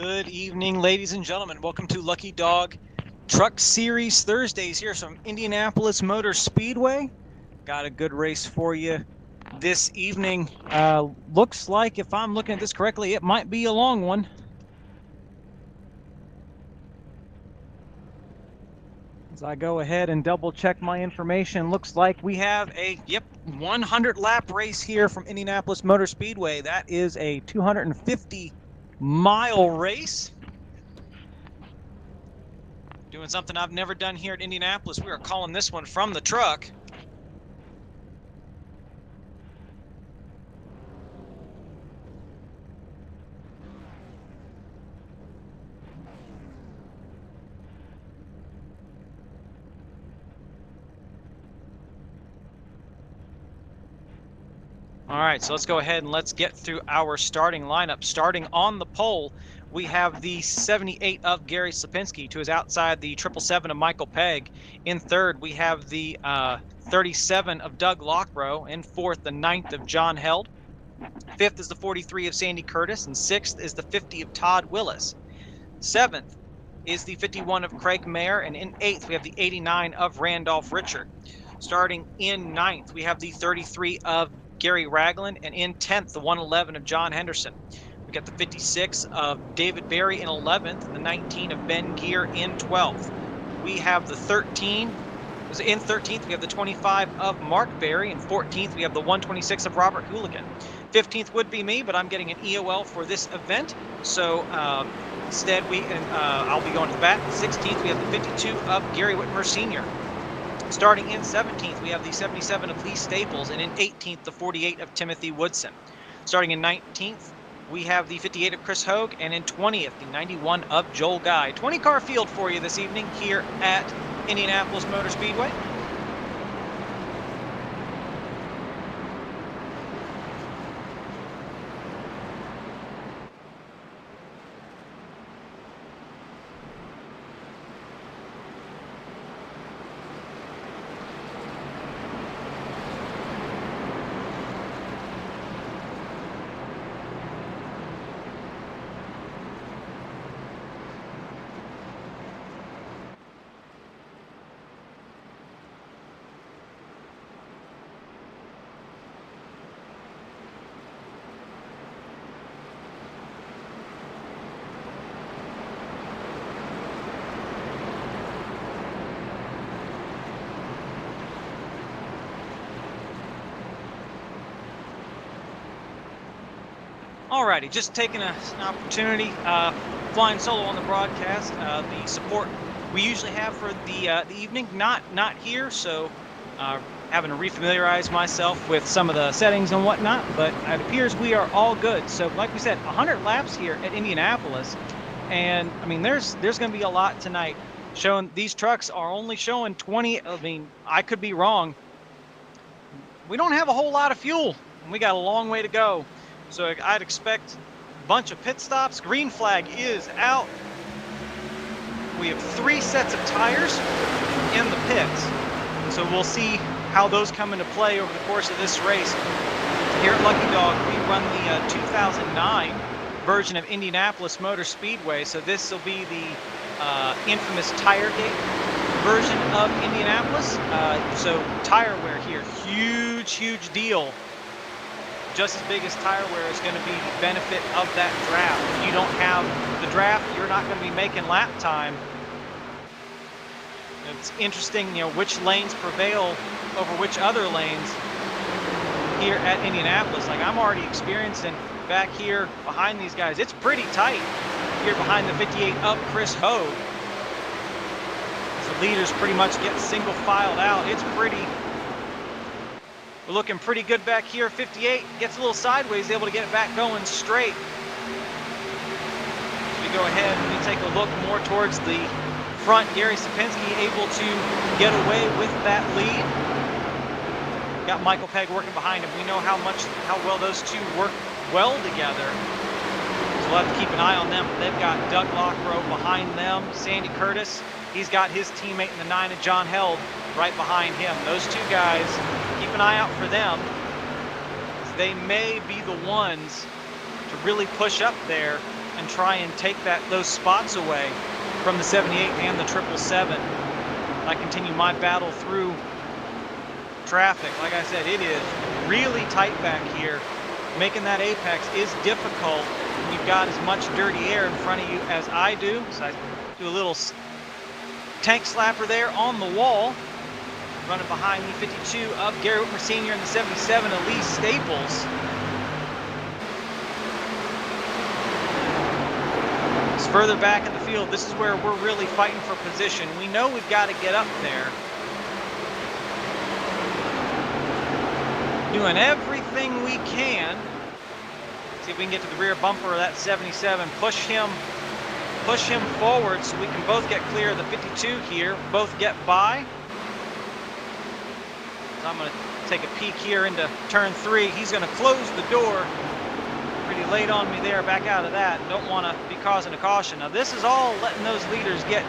Good evening, ladies and gentlemen. Welcome to Lucky Dog Truck Series Thursdays here from Indianapolis Motor Speedway. Got a good race for you this evening. Looks like, if I'm looking at this correctly, it might be a long one. As I go ahead and double check my information, looks like we have a 100 lap race here from Indianapolis Motor Speedway. That is a 250-mile race. Doing something I've never done here at Indianapolis. We are calling this one from the truck. All right, so let's go ahead and let's get through our starting lineup. Starting on the pole, we have the 78 of Gary Slapinski to his outside, the 777 of Michael Pegg. In third, we have the 37 of Doug Lockrow. In fourth, the 9th of John Held. Fifth is the 43 of Sandy Curtis, and sixth is the 50 of Todd Willis. Seventh is the 51 of Craig Mayer, and in eighth, we have the 89 of Randolph Richard. Starting in ninth, we have the 33 of Gary Ragland, and in 10th, the 111 of John Henderson. We got the 56 of David Berry in 11th, and the 19 of Ben Gear in 12th. We have the 13. In 13th, we have the 25 of Mark Berry. In 14th, we have the 126 of Robert Hooligan. 15th would be me, but I'm getting an EOL for this event, so instead I'll be going to the bat. 16th, we have the 52 of Gary Whitmer Sr. Starting in 17th, we have the 77 of Lee Staples, and in 18th, the 48 of Timothy Woodson. Starting in 19th, we have the 58 of Chris Hogue, and in 20th, the 91 of Joel Guy. 20-car field for you this evening here at Indianapolis Motor Speedway. Alrighty, just taking an opportunity, flying solo on the broadcast. The support we usually have for the evening, not here, so having to refamiliarize myself with some of the settings and whatnot, but it appears we are all good. So like we said, 100 laps here at Indianapolis, and I mean there's going to be a lot tonight. Showing these trucks are only showing 20. I mean, I could be wrong. We don't have a whole lot of fuel, and we got a long way to go. So I'd expect a bunch of pit stops. Green flag is out. We have 3 sets of tires in the pits. So we'll see how those come into play over the course of this race. Here at Lucky Dog, we run the 2009 version of Indianapolis Motor Speedway. So this will be the infamous Tire Gate version of Indianapolis. So tire wear here, huge deal. Just as big as tire wear is going to be the benefit of that draft. If you don't have the draft, you're not going to be making lap time. It's interesting, which lanes prevail over which other lanes here at Indianapolis. Like I'm already experiencing back here behind these guys. It's pretty tight here behind the 58 of Chris Hogue. As the leaders pretty much get single filed out. It's pretty. We're looking pretty good back here. 58 gets a little sideways, able to get it back going straight. As we go ahead, we take a look more towards the front. Gary Slapinski able to get away with that lead. Got Michael Pegg working behind him. We know how well those two work well together. So we'll have to keep an eye on them. They've got Doug Lockrow behind them. Sandy Curtis, he's got his teammate in the 9 of John Held right behind him. Those two guys, keep an eye out for them. They may be the ones to really push up there and try and take those spots away from the 78 and the 777. I continue my battle through traffic. Like I said, it is really tight back here. Making that apex is difficult when you've got as much dirty air in front of you as I do. So I do a little tank slapper there on the wall. Running behind me, 52 of Gary Whitmer Sr. and the 77 of Lee Staples. It's further back in the field. This is where we're really fighting for position. We know we've got to get up there. Doing everything we can. See if we can get to the rear bumper of that 77. Push him forward so we can both get clear of the 52 here. Both get by. I'm going to take a peek here into turn 3. He's going to close the door. Pretty late on me there, back out of that. Don't want to be causing a caution. Now this is all letting those leaders get,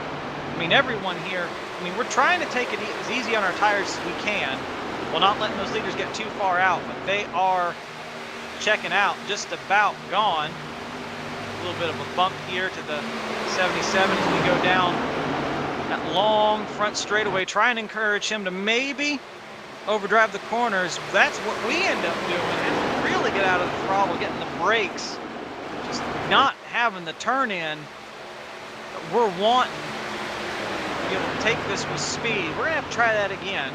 everyone here, we're trying to take it as easy on our tires as we can while not letting those leaders get too far out, but they are checking out, just about gone. A little bit of a bump here to the 77 as we go down that long front straightaway. Try and encourage him to maybe overdrive the corners. That's what we end up doing, and really get out of the throttle, getting the brakes, just not having the turn in that we're wanting to be able to take this with speed. We're gonna have to try that again.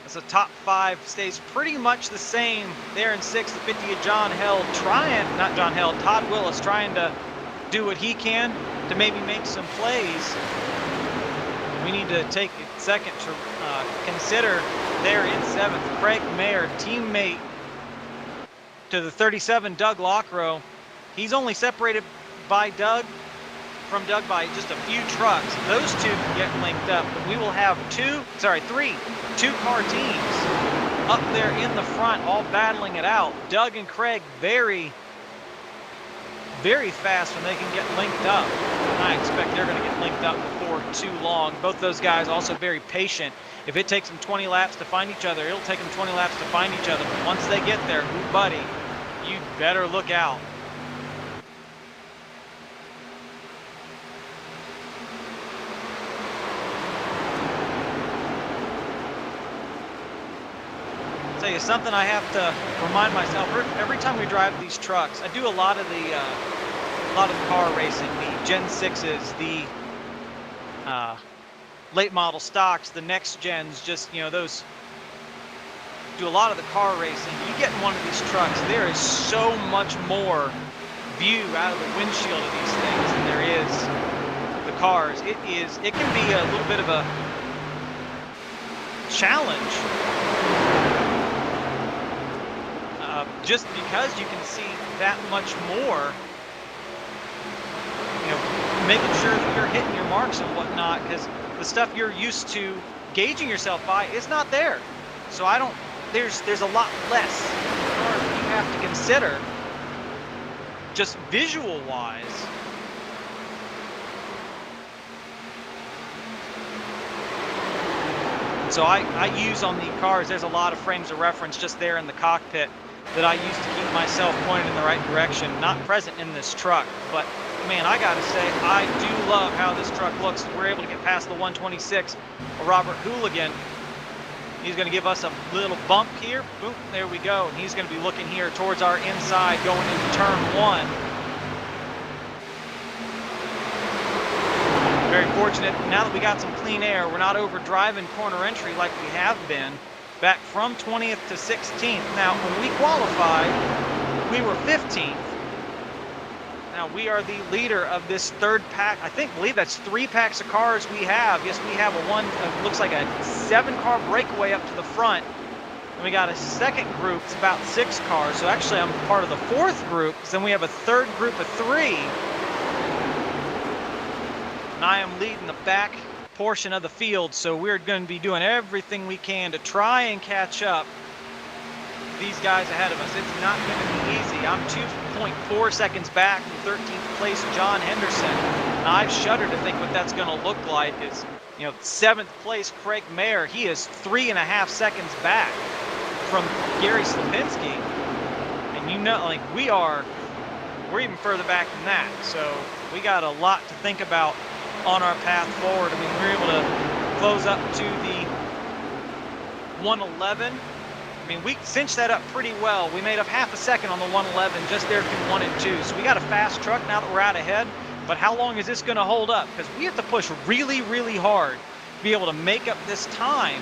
As the top 5 stays pretty much the same there in 6th, the 50 of Todd Willis trying to do what he can to maybe make some plays. We need to take a second to consider there in 7th, Craig Mayer, teammate to the 37, Doug Lockrow. He's only separated by from Doug by just a few trucks. Those two can get linked up, but we will have 3 two-car teams up there in the front, all battling it out. Doug and Craig very, very fast when they can get linked up. And I expect they're going to get linked up before too long. Both those guys also very patient. If it takes them 20 laps to find each other, it'll take them 20 laps to find each other. But once they get there, ooh, buddy, you better look out. I'll tell you something I have to remind myself every time we drive these trucks. I do a lot of the car racing, the Gen 6s, the late model stocks, the next gens, just, those, do a lot of the car racing. You get in one of these trucks, there is so much more view out of the windshield of these things than there is the cars. It can be a little bit of a challenge, just because you can see that much more. Making sure that you're hitting your marks and whatnot, because the stuff you're used to gauging yourself by is not there. So there's a lot less you have to consider just visual wise. So I use on the cars, there's a lot of frames of reference just there in the cockpit that I use to keep myself pointed in the right direction. Not present in this truck, but man, I gotta say, I do love how this truck looks. We're able to get past the 126. Robert Hooligan, he's gonna give us a little bump here. Boom, there we go. And he's gonna be looking here towards our inside going into turn 1. Very fortunate, now that we got some clean air, we're not over driving corner entry like we have been. Back from 20th to 16th. Now, when we qualified, we were 15th. Now, we are the leader of this third pack. I believe that's 3 packs of cars we have. Yes, we have looks like a 7-car breakaway up to the front. And we got a second group, it's about 6 cars. So actually, I'm part of the 4th group. Then we have a third group of 3. And I am leading the back portion of the field, so we're going to be doing everything we can to try and catch up these guys ahead of us. It's not going to be easy. I'm 2.4 seconds back from 13th place John Henderson. And I shudder to think what that's going to look like. Is 7th place Craig Mayer, he is 3.5 seconds back from Gary Slapinski. And we are we're even further back than that. So we got a lot to think about on our path forward. I mean, we were able to close up to the 111. I mean, we cinched that up pretty well. We made up half a second on the 111 just there through 1 and 2. So we got a fast truck now that we're out ahead. But how long is this going to hold up? Because we have to push really, really hard to be able to make up this time.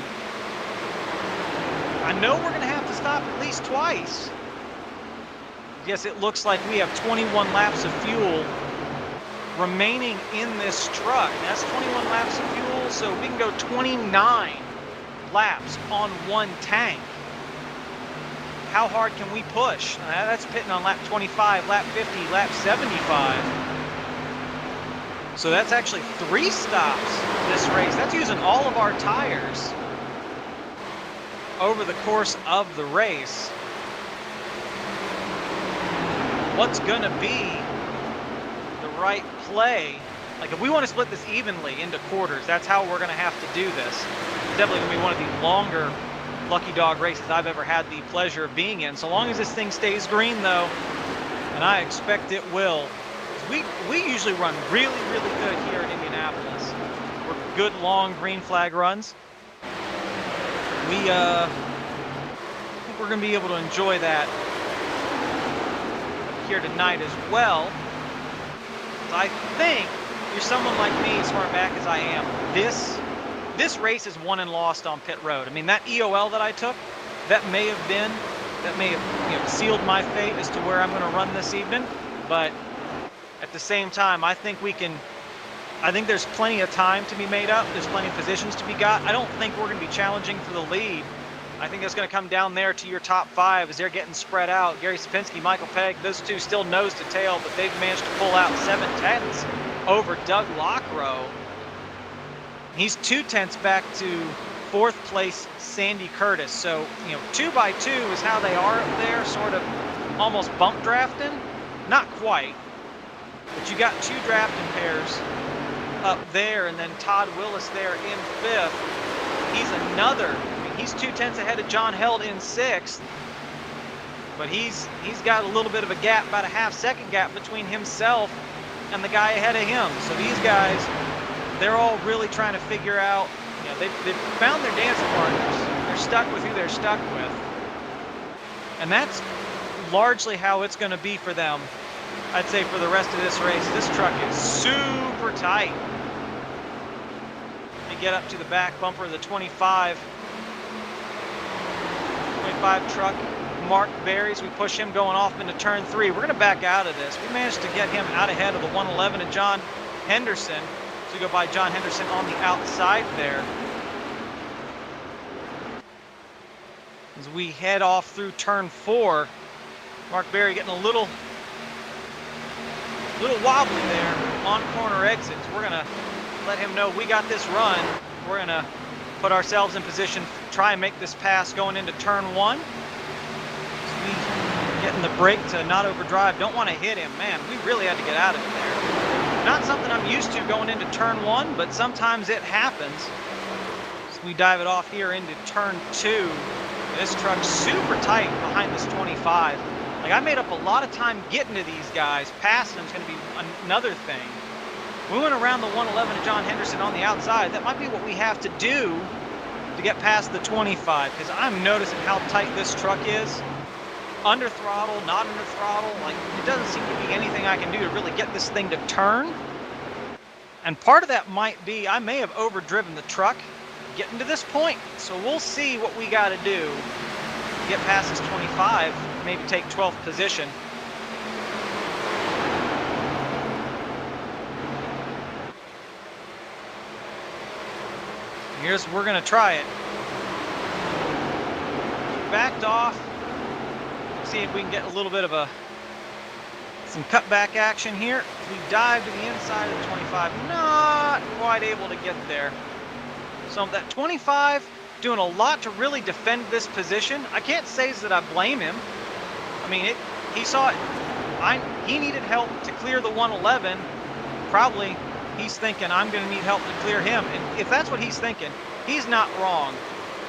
I know we're going to have to stop at least twice. Yes, it looks like we have 21 laps of fuel remaining in this truck. That's 21 laps of fuel, so we can go 29 laps on one tank. How hard can we push? That's pitting on lap 25, lap 50, lap 75. So that's actually 3 stops this race. That's using all of our tires over the course of the race. What's gonna be the right play? Like, if we want to split this evenly into quarters, that's how we're gonna have to do this. It's definitely gonna be one of the longer Lucky Dog races I've ever had the pleasure of being in. So long as this thing stays green though, and I expect it will. We usually run really, really good here in Indianapolis. We're good long green flag runs. I think we're gonna be able to enjoy that here tonight as well. I think you're someone like me, as far back as I am. This race is won and lost on pit road. I mean, that EOL that I took, that may have sealed my fate as to where I'm going to run this evening. But at the same time, I think there's plenty of time to be made up. There's plenty of positions to be got. I don't think we're going to be challenging for the lead. I think it's going to come down there to your top 5 as they're getting spread out. Gary Sapinski, Michael Pegg, those two still nose to tail, but they've managed to pull out 7/10 over Doug Lockrow. He's 2/10 back to 4th place Sandy Curtis. So, 2 by 2 is how they are up there, sort of almost bump drafting. Not quite, but you got 2 drafting pairs up there, and then Todd Willis there in 5th. He's he's 2/10 ahead of John Held in 6th, but he's got a little bit of a gap, about a half-second gap between himself and the guy ahead of him. So these guys, they're all really trying to figure out, they've found their dancing partners. They're stuck with who they're stuck with. And that's largely how it's going to be for them, I'd say, for the rest of this race. This truck is super tight. They get up to the back bumper of the 25 truck. Mark Berries, we push him going off into turn 3. We're going to back out of this. We managed to get him out ahead of the 111 and John Henderson. So we go by John Henderson on the outside there. As we head off through turn 4, Mark Berry getting a little wobbly there on corner exits. We're going to let him know we got this run. We're going to put ourselves in position, try and make this pass going into turn 1. Getting the brake to not overdrive. Don't want to hit him. Man, we really had to get out of it there. Not something I'm used to going into turn 1, but sometimes it happens. So we dive it off here into turn 2. This truck's super tight behind this 25. Like, I made up a lot of time getting to these guys. Passing them's going to be another thing. We went around the 111 to John Henderson on the outside. That might be what we have to do to get past the 25, because I'm noticing how tight this truck is. Under throttle, not under throttle, like, it doesn't seem to be anything I can do to really get this thing to turn. And part of that might be I may have overdriven the truck getting to this point. So we'll see what we got to do to get past this 25, maybe take 12th position. We're going to try it. Backed off. See if we can get a little bit of some cutback action here. We dive to the inside of the 25. Not quite able to get there. So that 25 doing a lot to really defend this position. I can't say that I blame him. I mean, he saw it. He needed help to clear the 111. Probably he's thinking, I'm going to need help to clear him. And if that's what he's thinking, he's not wrong.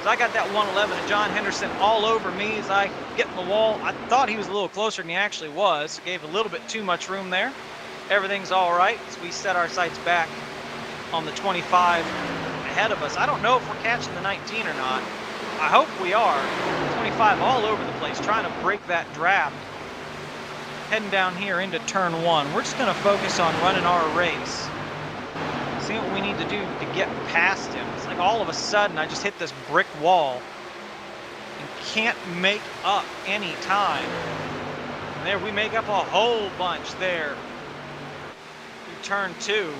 So I got that 111 of John Henderson all over me as I get in the wall. I thought he was a little closer than he actually was. Gave a little bit too much room there. Everything's all right as we set our sights back on the 25 ahead of us. I don't know if we're catching the 19 or not. I hope we are. 25 all over the place, trying to break that draft. Heading down here into turn 1. We're just going to focus on running our race. See what we need to do to get past him. It's like all of a sudden I just hit this brick wall and can't make up any time. And there we make up a whole bunch there. Through turn 2.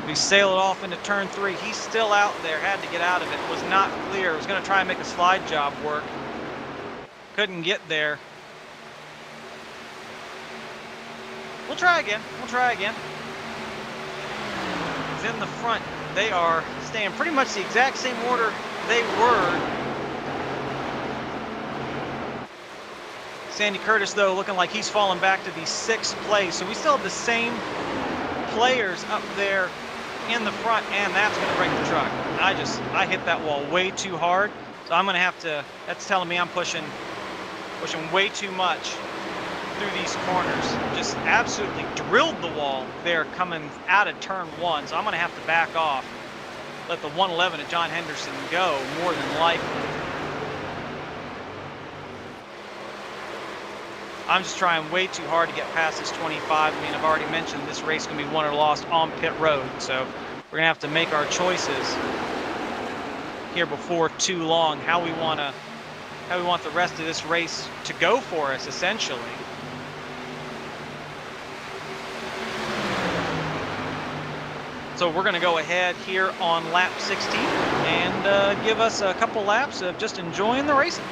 We sail it off into turn 3. He's still out there, had to get out of it. Was not clear. Was going to try and make a slide job work. Couldn't get there. We'll try again. We'll try again. He's in the front. They are staying pretty much the exact same order they were. Sandy Curtis, though, looking like he's fallen back to the 6th place. So we still have the same players up there in the front, and that's going to break the truck. I hit that wall way too hard, so I'm going to have to, that's telling me I'm pushing way too much through these corners. Just absolutely drilled the wall there coming out of turn 1, so I'm going to have to back off. Let the 111 of John Henderson go, more than likely. I'm just trying way too hard to get past this 25. I mean, I've already mentioned this race is going to be won or lost on pit road, so we're going to have to make our choices here before too long. How we want the rest of this race to go for us, essentially. So we're going to go ahead here on lap 16 and give us a couple laps of just enjoying the racing.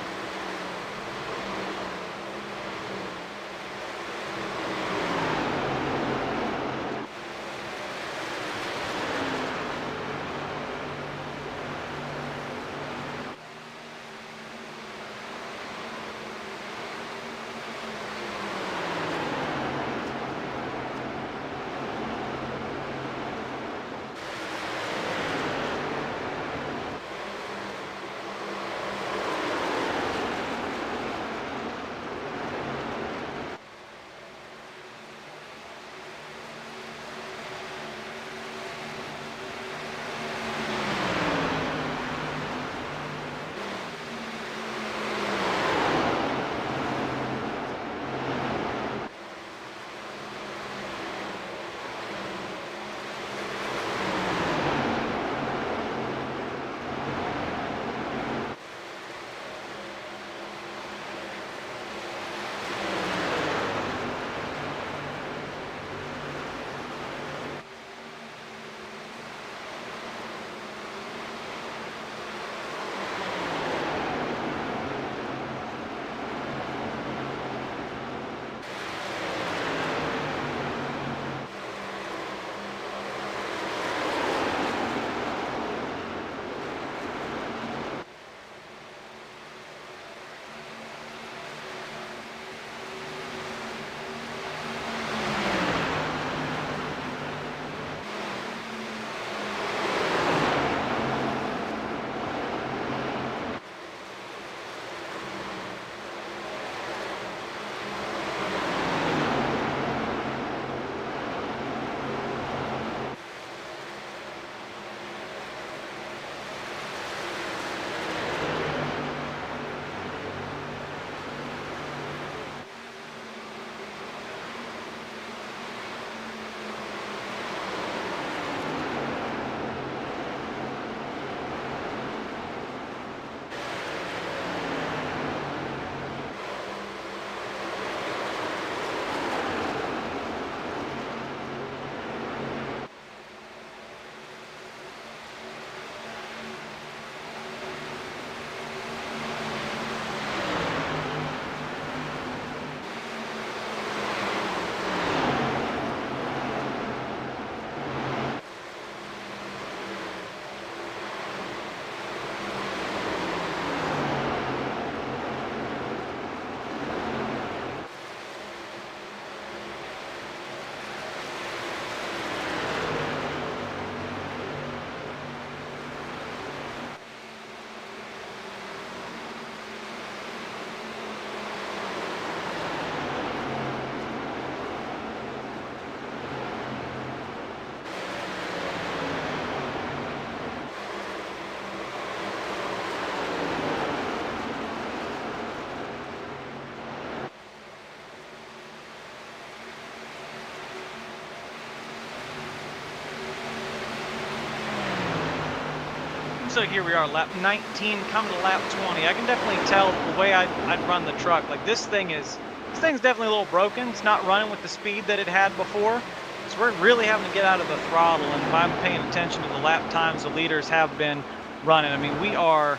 So here we are, lap 19, coming to lap 20. I can definitely tell the way I'd run the truck. Like this thing's definitely a little broken. It's not running with the speed that it had before. So we're really having to get out of the throttle. And if I'm paying attention to the lap times the leaders have been running, I mean, we are,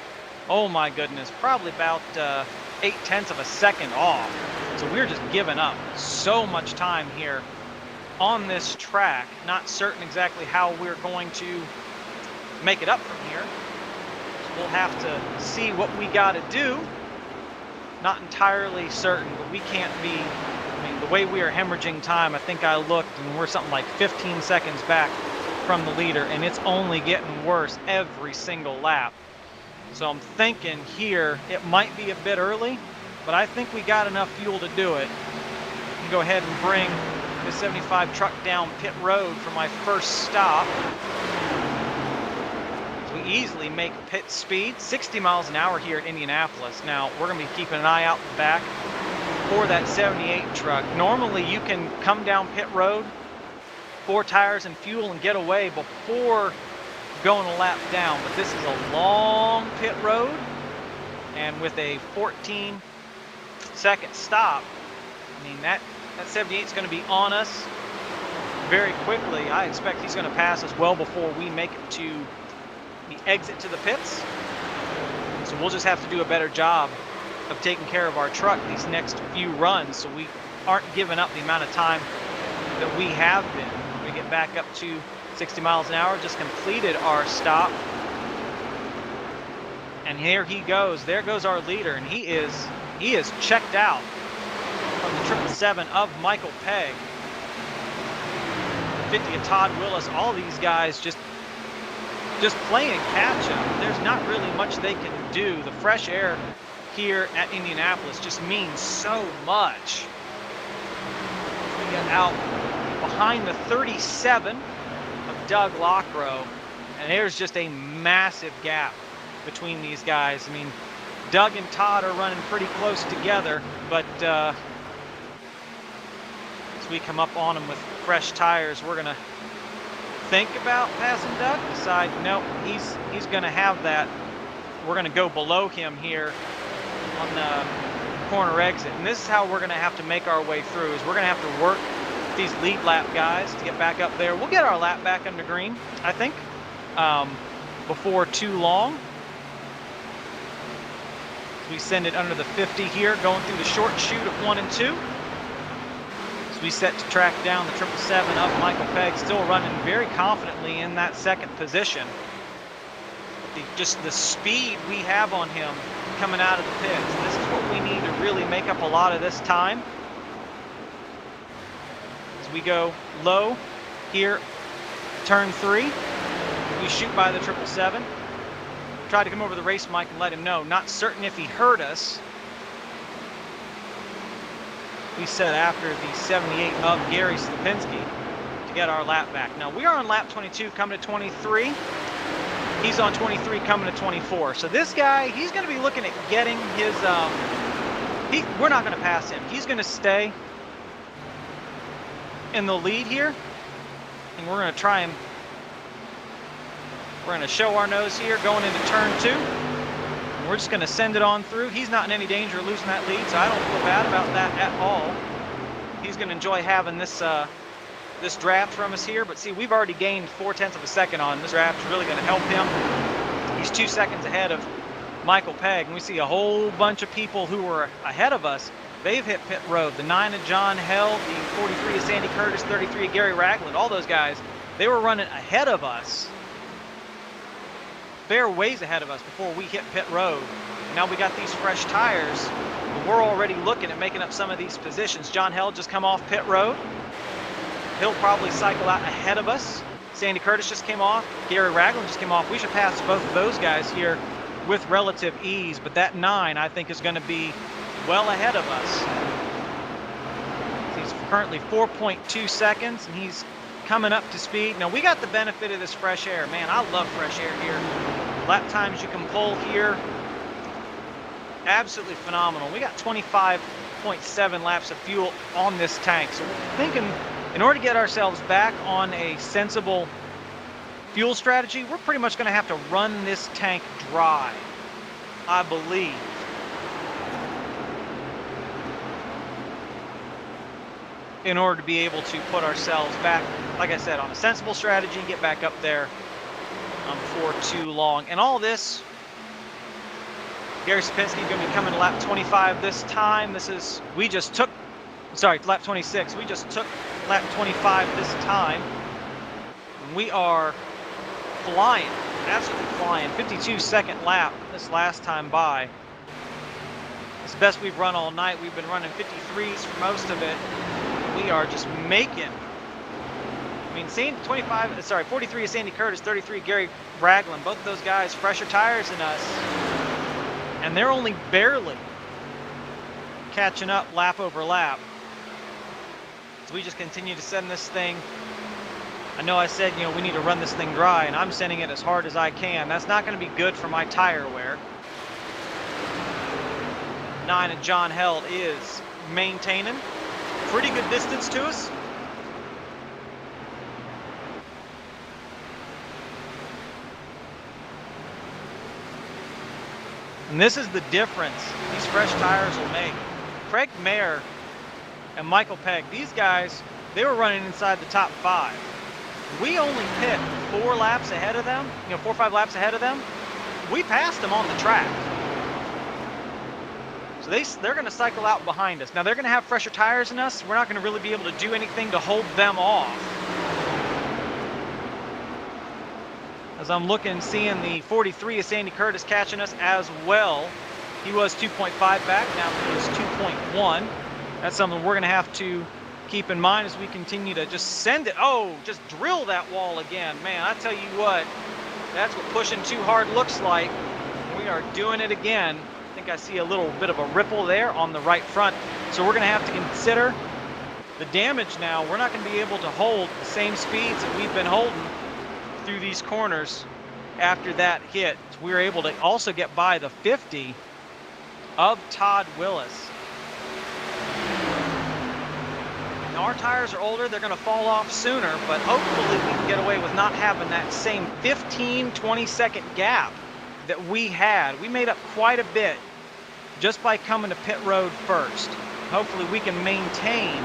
oh my goodness, probably about 0.8 of a second off. So we're just giving up so much time here on this track. Not certain exactly how we're going to make it up from here. So we'll have to see what we got to do. Not entirely certain, but we can't be, I mean, the way we are hemorrhaging time, I think I looked and we're something like 15 seconds back from the leader, and it's only getting worse every single lap. So I'm thinking here it might be a bit early, but I think we got enough fuel to do it. I can go ahead and bring the 75 truck down pit road for my first stop. We easily make pit speed, 60 miles an hour here at Indianapolis. Now, we're going to be keeping an eye out the back for that 78 truck. Normally, you can come down pit road, 4 tires and fuel, and get away before going a lap down. But this is a long pit road, and with a 14-second stop, I mean, that 78 is going to be on us very quickly. I expect he's going to pass us well before we make it to the exit to the pits. So we'll just have to do a better job of taking care of our truck these next few runs, so we aren't giving up the amount of time that we have been. We get back up to 60 miles an hour, just completed our stop. And here he goes. There goes our leader, and he is checked out from the 777 of Michael Pegg. 50 of Todd Willis, all these guys just playing catch up. There's not really much they can do. The fresh air here at Indianapolis just means so much. We get out behind the 37 of Doug Lockrow, and there's just a massive gap between these guys. I mean, Doug and Todd are running pretty close together, but as we come up on them with fresh tires, we're gonna think about passing Doug, decide no, he's going to have that. We're going to go below him here on the corner exit, and this is how we're going to have to make our way through. Is we're going to have to work these lead lap guys to get back up there. We'll get our lap back under green, I think, before too long. We send it under the 50 here, going through the short chute of 1 and 2. We set to track down the 777 of Michael Pegg, still running very confidently in that second position. Just the speed we have on him coming out of the pits. This is what we need to really make up a lot of this time. As we go low here, turn 3, we shoot by the 777. Tried to come over the race mic and let him know. Not certain if he heard us. We set after the 78 of Gary Slapinski to get our lap back. Now we are on lap 22 coming to 23. He's on 23 coming to 24. So this guy, he's going to be looking at getting his, we're not going to pass him. He's going to stay in the lead here. And we're going to try him. We're going to show our nose here going into turn 2. We're just going to send it on through. He's not in any danger of losing that lead, so I don't feel bad about that at all. He's going to enjoy having this this draft from us here. But see, we've already gained 0.4 of a second on him. This draft is really going to help him. He's 2 seconds ahead of Michael Pegg, and we see a whole bunch of people who were ahead of us. They've hit pit road. The 9 of John Held, the 43 of Sandy Curtis, 33 of Gary Ragland, all those guys, they were running ahead of us. Fair ways ahead of us before we hit pit road. Now we got these fresh tires, but we're already looking at making up some of these positions. John Held just come off pit road. He'll probably cycle out ahead of us. Sandy Curtis just came off. Gary Ragland just came off. We should pass both of those guys here with relative ease, but that 9, I think, is going to be well ahead of us. He's currently 4.2 seconds, and he's coming up to speed. Now, we got the benefit of this fresh air. Man, I love fresh air here. Lap times you can pull here, absolutely phenomenal. We got 25.7 laps of fuel on this tank. So we're thinking, in order to get ourselves back on a sensible fuel strategy, we're pretty much going to have to run this tank dry, I believe. In order to be able to put ourselves back, like I said, on a sensible strategy and get back up there for too long. And all this, Gary Sapinski going to be coming to lap 25 this time. Lap 26. We just took lap 25 this time. We are flying, absolutely flying. 52-second lap this last time by. It's the best we've run all night. We've been running 53s for most of it. We are just making. I mean, 43 is Sandy Curtis, 33 Gary Ragland. Both of those guys fresher tires than us, and they're only barely catching up lap over lap. So we just continue to send this thing. I know I said, we need to run this thing dry, and I'm sending it as hard as I can. That's not going to be good for my tire wear. 9 and John Held is maintaining pretty good distance to us. And this is the difference these fresh tires will make. Craig Mayer and Michael Pegg, these guys, they were running inside the top 5. We only pit 4 laps ahead of them, 4 or 5 laps ahead of them. We passed them on the track. So they're going to cycle out behind us. Now they're going to have fresher tires than us. We're not going to really be able to do anything to hold them off. As I'm seeing the 43 of Sandy Curtis catching us as well. He was 2.5 back, now he is 2.1. That's something we're going to have to keep in mind as we continue to just send it. Oh, just drill that wall again. Man, I tell you what, that's what pushing too hard looks like. We are doing it again. I think I see a little bit of a ripple there on the right front. So we're going to have to consider the damage now. We're not going to be able to hold the same speeds that we've been holding through these corners after that hit. We were able to also get by the 50 of Todd Willis. Now our tires are older, they're going to fall off sooner, but hopefully we can get away with not having that same 15-20 second gap that we had. We made up quite a bit just by coming to pit road first. Hopefully we can maintain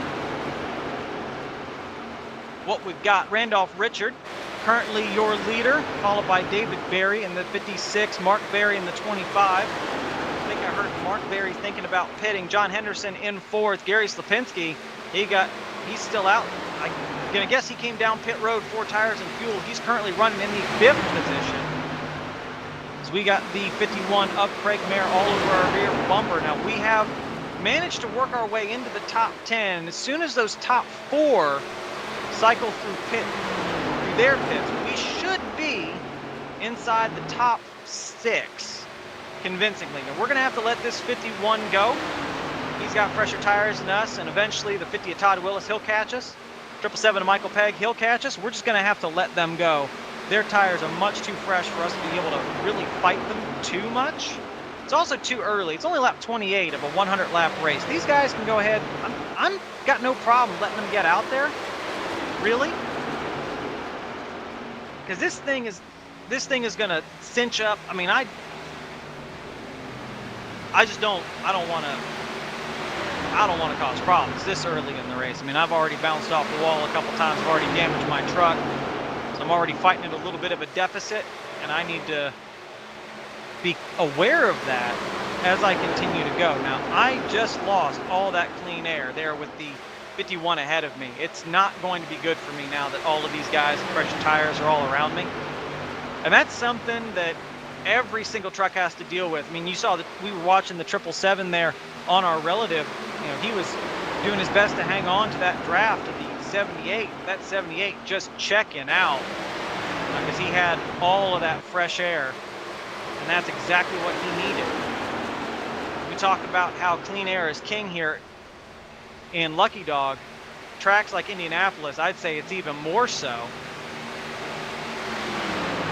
what we've got. Randolph Richard, currently your leader, followed by David Berry in the 56, Mark Berry in the 25. I think I heard Mark Berry thinking about pitting. John Henderson in 4th. Gary Slapinski, he's still out. I'm gonna guess he came down pit road, 4 tires and fuel. He's currently running in the 5th position. So we got the 51 of Craig Mayer all over our rear bumper. Now we have managed to work our way into the top 10. As soon as those top 4 cycle through their pits, we should be inside the top 6 convincingly. Now we're gonna have to let this 51 go. He's got fresher tires than us, and eventually the 50 of Todd Willis, he'll catch us. 777 of Michael Pegg, he'll catch us. We're just gonna have to let them go. Their tires are much too fresh for us to be able to really fight them too much. It's also too early. It's only lap 28 of a 100 lap race. These guys can go ahead. I'm got no problem letting them get out there. Really? Because this thing is gonna cinch up. I mean, I don't want to cause problems this early in the race. I mean, I've already bounced off the wall a couple times. I've already damaged my truck. So I'm already fighting at a little bit of a deficit, and I need to be aware of that as I continue to go. Now, I just lost all that clean air there with the 51 ahead of me. It's not going to be good for me now that all of these guys and fresh tires are all around me. And that's something that every single truck has to deal with. I mean, you saw that we were watching the 777 there on our relative. He was doing his best to hang on to that draft of the 78. That 78 just checking out because he had all of that fresh air, and that's exactly what he needed. We talk about how clean air is king here in Lucky Dog. Tracks like Indianapolis, I'd say it's even more so.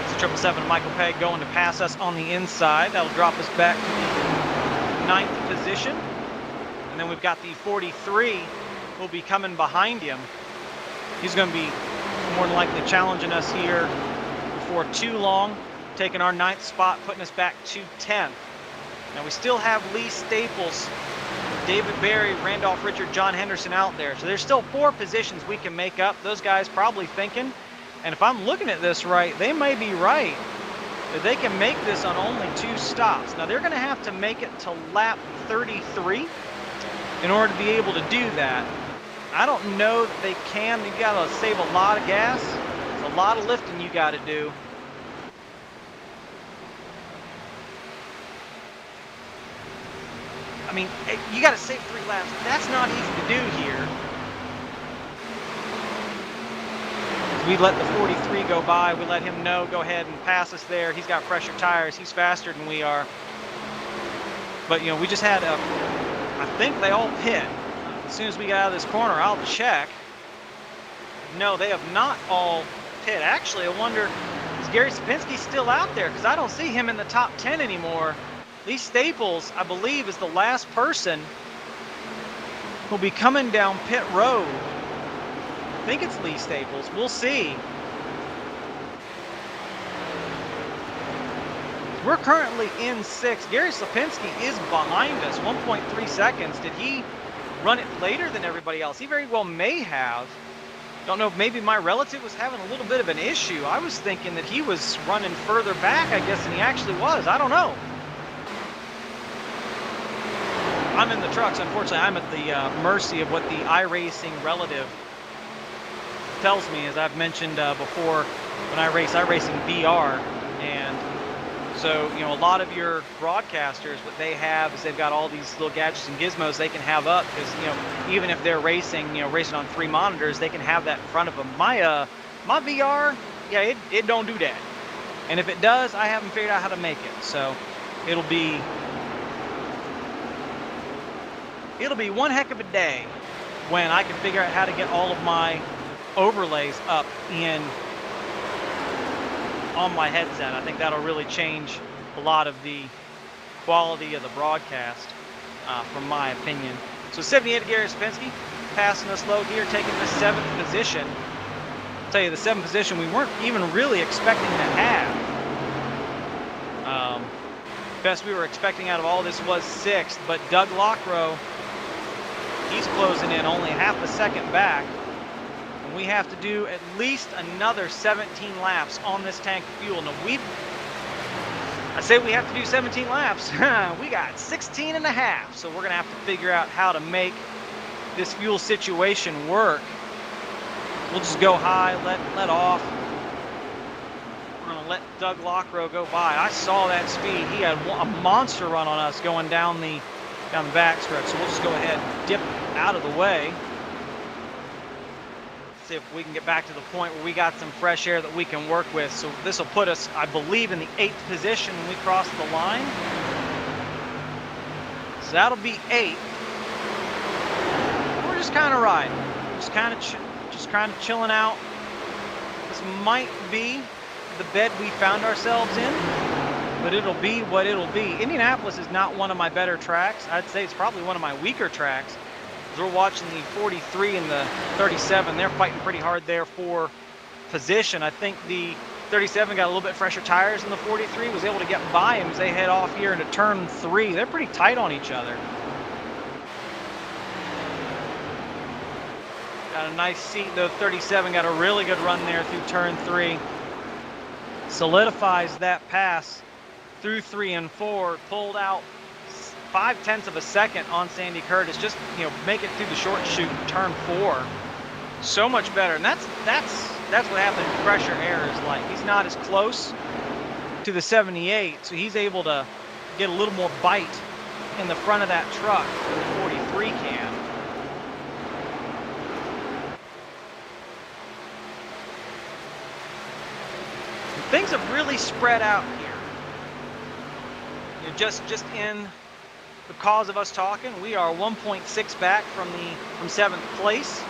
It's 777 Michael Pegg going to pass us on the inside. That'll drop us back to the 9th position. And then we've got the 43 will be coming behind him. He's going to be more than likely challenging us here before too long, taking our 9th spot, putting us back to 10th. Now we still have Lee Staples, David Berry, Randolph Richard, John Henderson out there. So there's still 4 positions we can make up. Those guys probably thinking, and if I'm looking at this right, they may be right, that they can make this on only 2 stops. Now they're going to have to make it to lap 33 in order to be able to do that. I don't know that they can. You got to save a lot of gas. It's a lot of lifting you got to do. I mean, you got to save 3 laps. That's not easy to do here. We let the 43 go by. We let him know, go ahead and pass us there. He's got fresher tires. He's faster than we are. But, you know, we just had I think they all pit. As soon as we get out of this corner, I'll check. No, they have not all pit. Actually, I wonder, is Gary Sapinski still out there? Because I don't see him in the top 10 anymore. Lee Staples, I believe, is the last person who'll be coming down pit road. I think it's Lee Staples. We'll see. We're currently in 6th. Gary Sapinski is behind us, 1.3 seconds. Did he run it later than everybody else? He very well may have. Don't know, maybe my relative was having a little bit of an issue. I was thinking that he was running further back, I guess, than he actually was. I don't know. I'm in the trucks. Unfortunately, I'm at the mercy of what the iRacing relative tells me. As I've mentioned before, when I race in VR, and so, you know, a lot of your broadcasters, what they have is they've got all these little gadgets and gizmos they can have up, because, you know, even if they're racing, you know, racing on 3 monitors, they can have that in front of them. My VR, yeah, it don't do that. And if it does, I haven't figured out how to make it. So it'll be one heck of a day when I can figure out how to get all of my overlays up on my headset. I think that'll really change a lot of the quality of the broadcast, from my opinion. So 78 Gary Sapinski passing us low here, taking the 7th position. I'll tell you, the 7th position we weren't even really expecting to have. Best we were expecting out of all this was 6th, but Doug Lockrow, he's closing in only half a second back. And we have to do at least another 17 laps on this tank of fuel. Now I say we have to do 17 laps. We got 16 and a half. So we're going to have to figure out how to make this fuel situation work. We'll just go high, let off. We're going to let Doug Lockrow go by. I saw that speed. He had a monster run on us going down the backstretch. So we'll just go ahead and dip out of the way. See if we can get back to the point where we got some fresh air that we can work with. So this will put us, I believe, in the 8th position when we cross the line. So that'll be 8. We're just kind of riding, just kind of chilling out. This might be the bed we found ourselves in, but it'll be what it'll be. Indianapolis is not one of my better tracks. I'd say it's probably one of my weaker tracks. We're watching the 43 and the 37. They're fighting pretty hard there for position. I think the 37 got a little bit fresher tires than the 43, was able to get by him as they head off here into turn 3. They're pretty tight on each other. Got a nice seat though. 37 got a really good run there through turn 3. Solidifies that pass through 3 and 4. Pulled out 0.5 of a second on Sandy Curtis. Just, you know, make it through the short chute in turn 4. So much better. And that's what happens with pressure air is like. He's not as close to the 78, so he's able to get a little more bite in the front of that truck than the 43 can. And things have really spread out here. You know, just in the cause of us talking, we are 1.6 back from 7th place.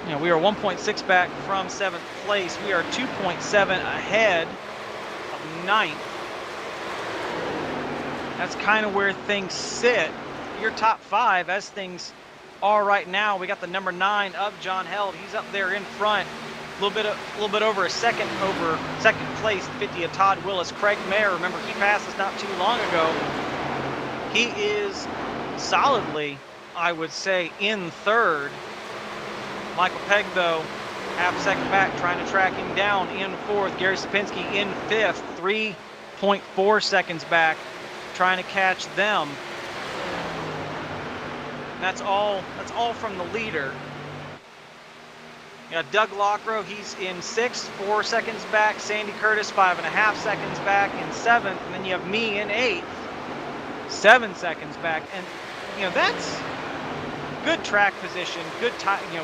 You know, we are 1.6 back from 7th place. We are 2.7 ahead of 9th. That's kind of where things sit. Your top 5, as things are right now, we got the number 9 of John Held. He's up there in front. a little bit over a second over second place, 50 of Todd Willis. Craig Mayer, remember he passed us not too long ago. He is solidly, I would say, in third. Michael Pegg, though, half a second back, trying to track him down in fourth. Gary Sapinski in fifth, 3.4 seconds back, trying to catch them. That's all from the leader. You know, Doug Lockrow, he's in sixth, 4 seconds back. Sandy Curtis, 5.5 seconds back in seventh. And then you have me in eighth, 7 seconds back. And, you know, that's good track position, good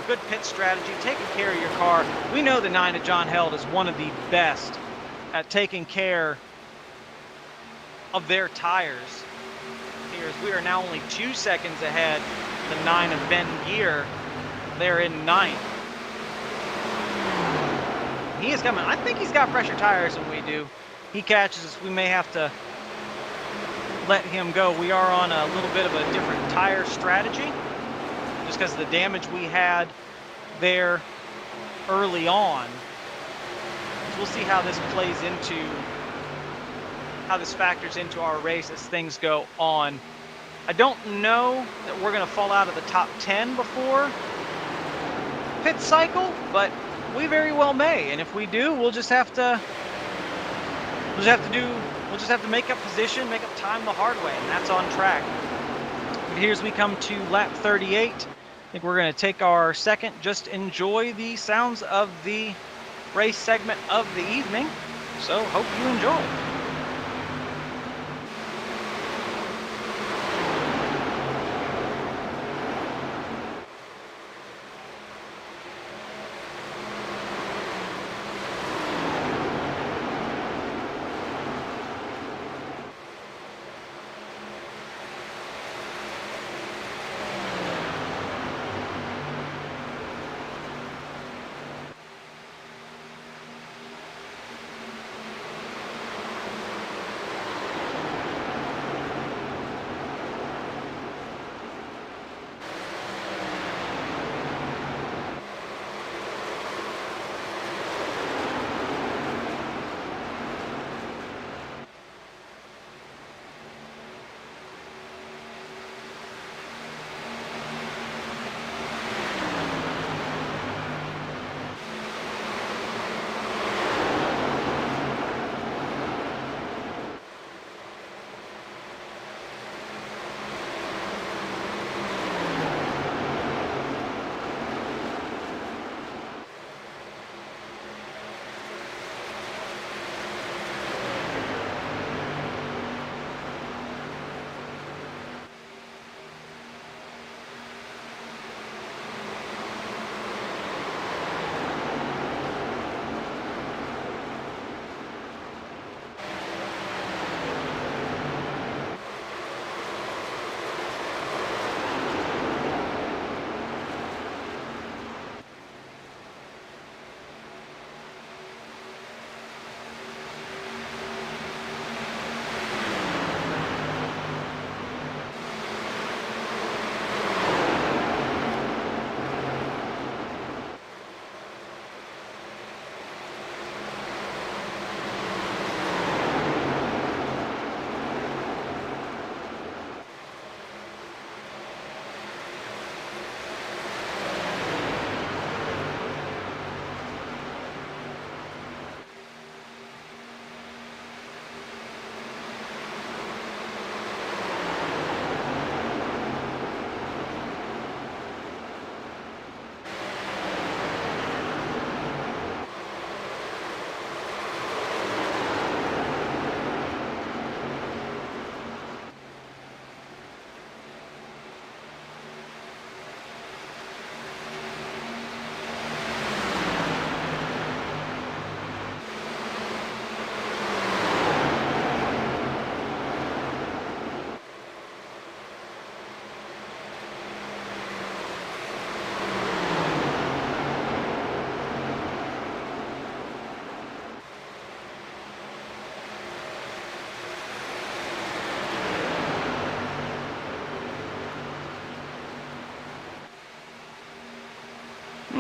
good pit strategy, taking care of your car. We know the 9 of John Held is one of the best at taking care of their tires. We are now only 2 seconds ahead of the 9 of Ben Gear. They're in ninth. He is coming. I think he's got fresher tires than we do. He catches us. We may have to let him go. We are on a little bit of a different tire strategy just because of the damage we had there early on. So we'll see how this plays into, how this factors into our race as things go on. I don't know that we're going to fall out of the top 10 before pit cycle, but we very well may, and if we do, we'll just have to make up position, make up time the hard way, and that's on track. But here as we come to lap 38, I think we're going to take our second, just enjoy the sounds of the race segment of the evening. So hope you enjoy.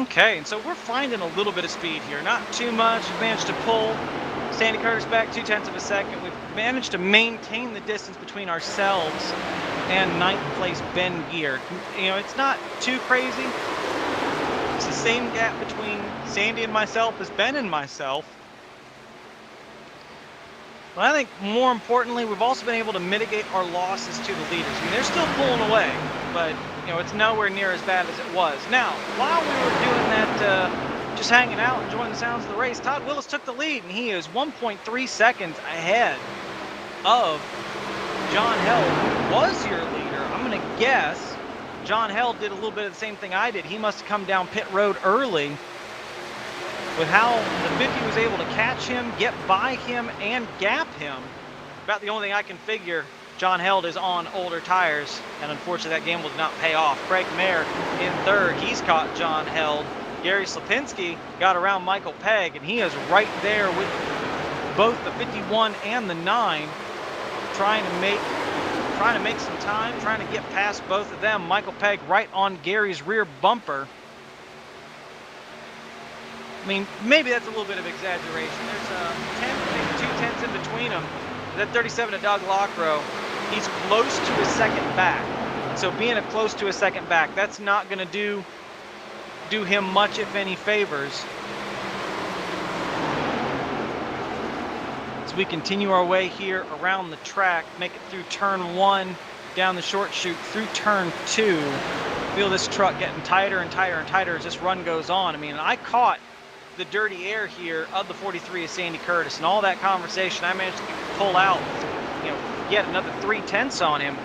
Okay, and so we're finding a little bit of speed here. Not too much. We've managed to pull Sandy Curtis back 0.2 of a second. We've managed to maintain the distance between ourselves and ninth place Ben Gear. You know, it's not too crazy. It's the same gap between Sandy and myself as Ben and myself. But I think more importantly, we've also been able to mitigate our losses to the leaders. I mean, they're still pulling away, but you know, it's nowhere near as bad as it was. Now, while we were doing that, just hanging out, enjoying the sounds of the race, Todd Willis took the lead, and he is 1.3 seconds ahead of John Held, who was your leader. I'm going to guess John Held did a little bit of the same thing I did. He must have come down pit road early. With how the 50 was able to catch him, get by him, and gap him. About the only thing I can figure, John Held is on older tires, and unfortunately that game will not pay off. Craig Mayer in third, he's caught John Held. Gary Slapinski got around Michael Pegg, and he is right there with both the 51 and the 9, trying to make some time, trying to get past both of them. Michael Pegg right on Gary's rear bumper. I mean, maybe that's a little bit of exaggeration. There's 10, maybe 2/10 in between them. That 37 to Doug Lockrow, he's close to his second back. So being close to his second back, that's not going to do him much, if any, favors. As we continue our way here around the track, make it through turn 1, down the short chute, through turn 2. Feel this truck getting tighter and tighter and tighter as this run goes on. I mean, I caught the dirty air here of the 43 of Sandy Curtis, and all that conversation I managed to pull out, you know, get another 0.3 on him.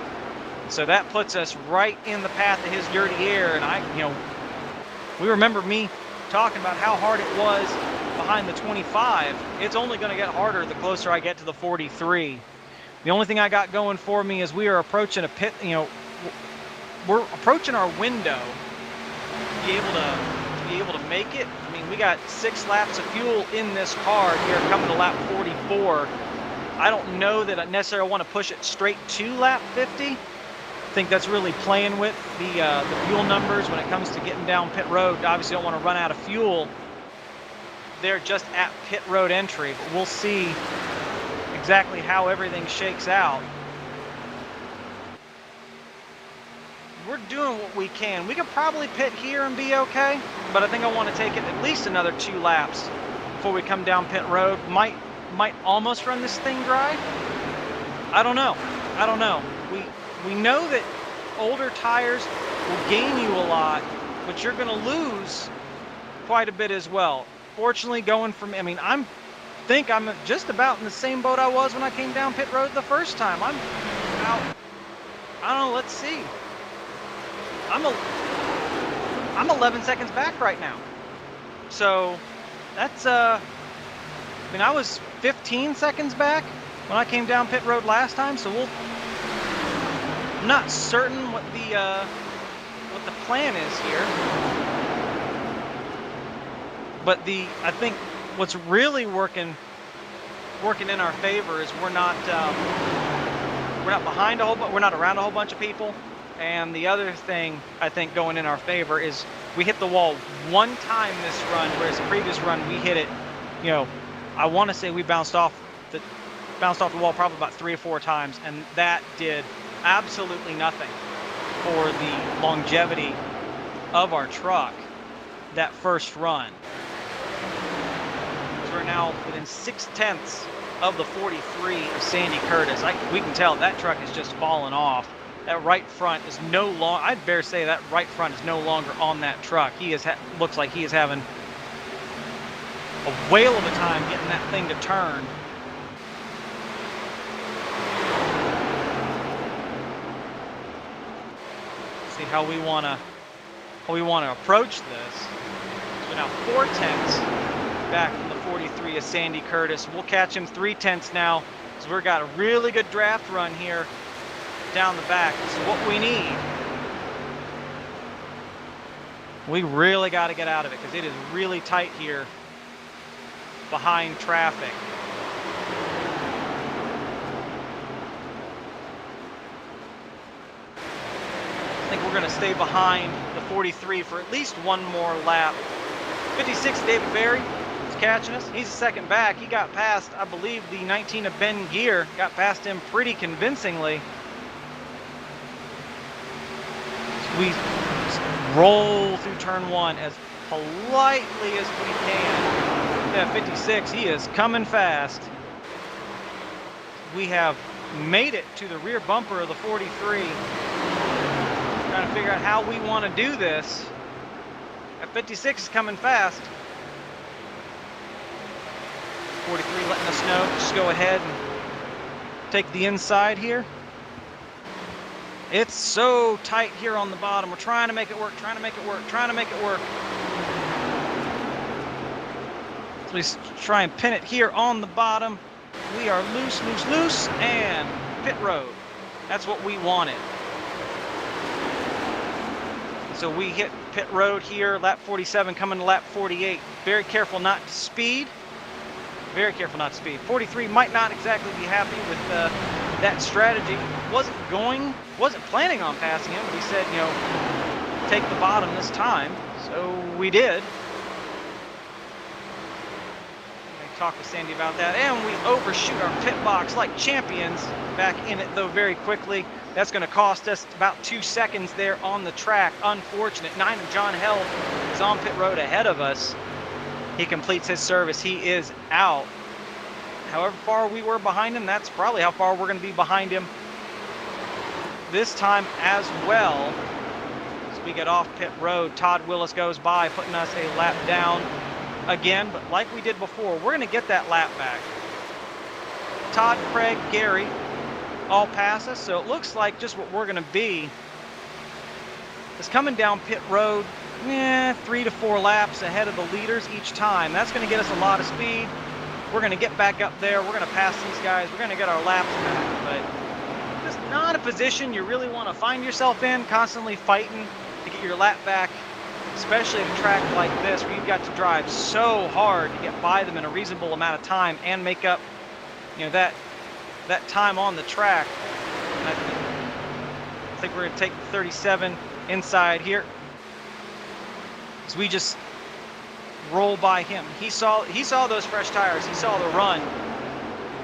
So that puts us right in the path of his dirty air. And we remember me talking about how hard it was behind the 25. It's only going to get harder the closer I get to the 43. The only thing I got going for me is we are approaching a pit, you know, we're approaching our window to be able to make it. I mean, we got 6 laps of fuel in this car here coming to lap 44. I don't know that I necessarily want to push it straight to lap 50. I think that's really playing with the fuel numbers when it comes to getting down pit road. Obviously, don't want to run out of fuel there just at pit road entry, but we'll see exactly how everything shakes out. We're doing what we can. We could probably pit here and be okay, but I think I want to take it at least another 2 laps before we come down pit road. Might almost run this thing dry. I don't know. We know that older tires will gain you a lot, but you're going to lose quite a bit as well. Fortunately, going from, I mean, I'm just about in the same boat I was when I came down pit road the first time. I'm about, I don't know, let's see. I'm 11 seconds back right now. So that's, I mean, I was 15 seconds back when I came down pit road last time. So I'm not certain what the plan is here. But I think what's really working in our favor is we're not behind a whole bunch, we're not around a whole bunch of people. And the other thing I think going in our favor is we hit the wall one time this run, whereas the previous run we hit it, you know, I want to say we bounced off the wall probably about 3 or 4 times, and that did absolutely nothing for the longevity of our truck that first run. So we're now within 0.6 of the 43 of Sandy Curtis. We can tell that truck is just falling off. That right front is no longer, I'd better say that right front is no longer on that truck. He looks like he is having a whale of a time getting that thing to turn. See how we want to approach this. So now 0.4 back from the 43 of Sandy Curtis. We'll catch him 0.3 now. So we've got a really good draft run here down the back. This is what we need. We really got to get out of it because it is really tight here behind traffic. I think we're going to stay behind the 43 for at least one more lap 56, David Berry is catching us. He's a second back. He got past, I believe, the 19 of Ben Gear. Got past him pretty convincingly. We roll through turn 1 as politely as we can. That 56, he is coming fast. We have made it to the rear bumper of the 43. Trying to figure out how we want to do this. That 56 is coming fast. 43 letting us know. Just go ahead and take the inside here. It's so tight here on the bottom. We're trying to make it work, trying to make it work, trying to make it work. So we try and pin it here on the bottom. We are loose, loose, loose, and pit road. That's what we wanted. So we hit pit road here, lap 47, coming to lap 48. Very careful not to speed. Very careful not to speed. 43 might not exactly be happy with that strategy. Wasn't planning on passing him, but he said, you know, take the bottom this time. So we did. I talked with Sandy about that, and we overshoot our pit box like champions. Back in it though very quickly. That's going to cost us about 2 seconds there on the track. Unfortunate. 9 of John Held is on pit road ahead of us. He completes his service. He is out. However far we were behind him, that's probably how far we're going to be behind him this time as well. As we get off pit road, Todd Willis goes by, putting us a lap down again. But like we did before, we're going to get that lap back. Todd, Craig, Gary all pass us. So it looks like just what we're going to be is coming down pit road 3 to 4 laps ahead of the leaders each time. That's going to get us a lot of speed. We're going to get back up there. We're going to pass these guys. We're going to get our laps back. But just not a position you really want to find yourself in, constantly fighting to get your lap back, especially at a track like this where you've got to drive so hard to get by them in a reasonable amount of time and make up, you know, that time on the track. I think we're going to take the 37 inside here. So we just roll by him. He saw those fresh tires. He saw the run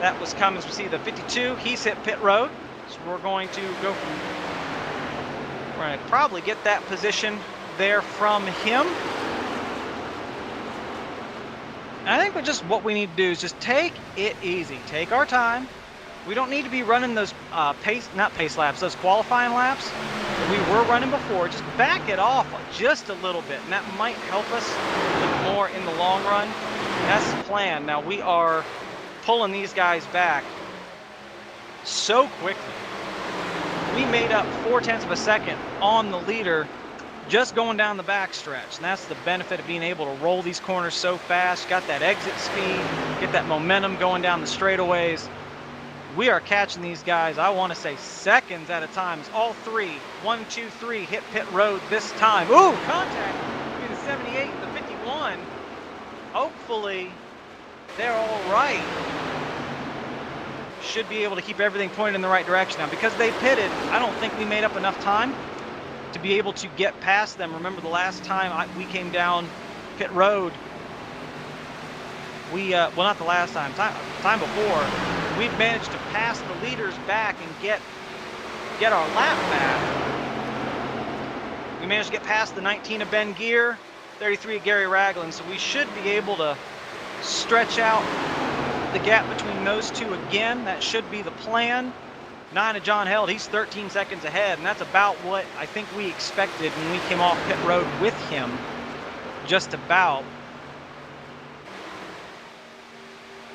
that was coming. As we see the 52, he's hit pit road. So we're going to probably get that position there from him. And I think what we need to do is just take it easy. Take our time. We don't need to be running those not pace laps, those qualifying laps that we were running before. Just back it off just a little bit, and that might help us a little more in the long run. That's the plan. Now we are pulling these guys back so quickly. We made up 0.4 of a second on the leader just going down the back stretch, and that's the benefit of being able to roll these corners so fast. Got that exit speed, get that momentum going down the straightaways. We are catching these guys, I want to say, seconds at a time. It's all three. 1, 2, 3 hit pit road this time. Ooh, contact between the 78 and the 51. Hopefully they're all right. Should be able to keep everything pointed in the right direction. Now, because they pitted, I don't think we made up enough time to be able to get past them. Remember the last time we came down pit road, well, not the last time, time before, we've managed to pass the leaders back and get our lap back. We managed to get past the 19 of Ben Gear, 33 of Gary Ragland, so we should be able to stretch out the gap between those two again. That should be the plan. 9 of John Held, he's 13 seconds ahead, and that's about what I think we expected when we came off pit road with him, just about.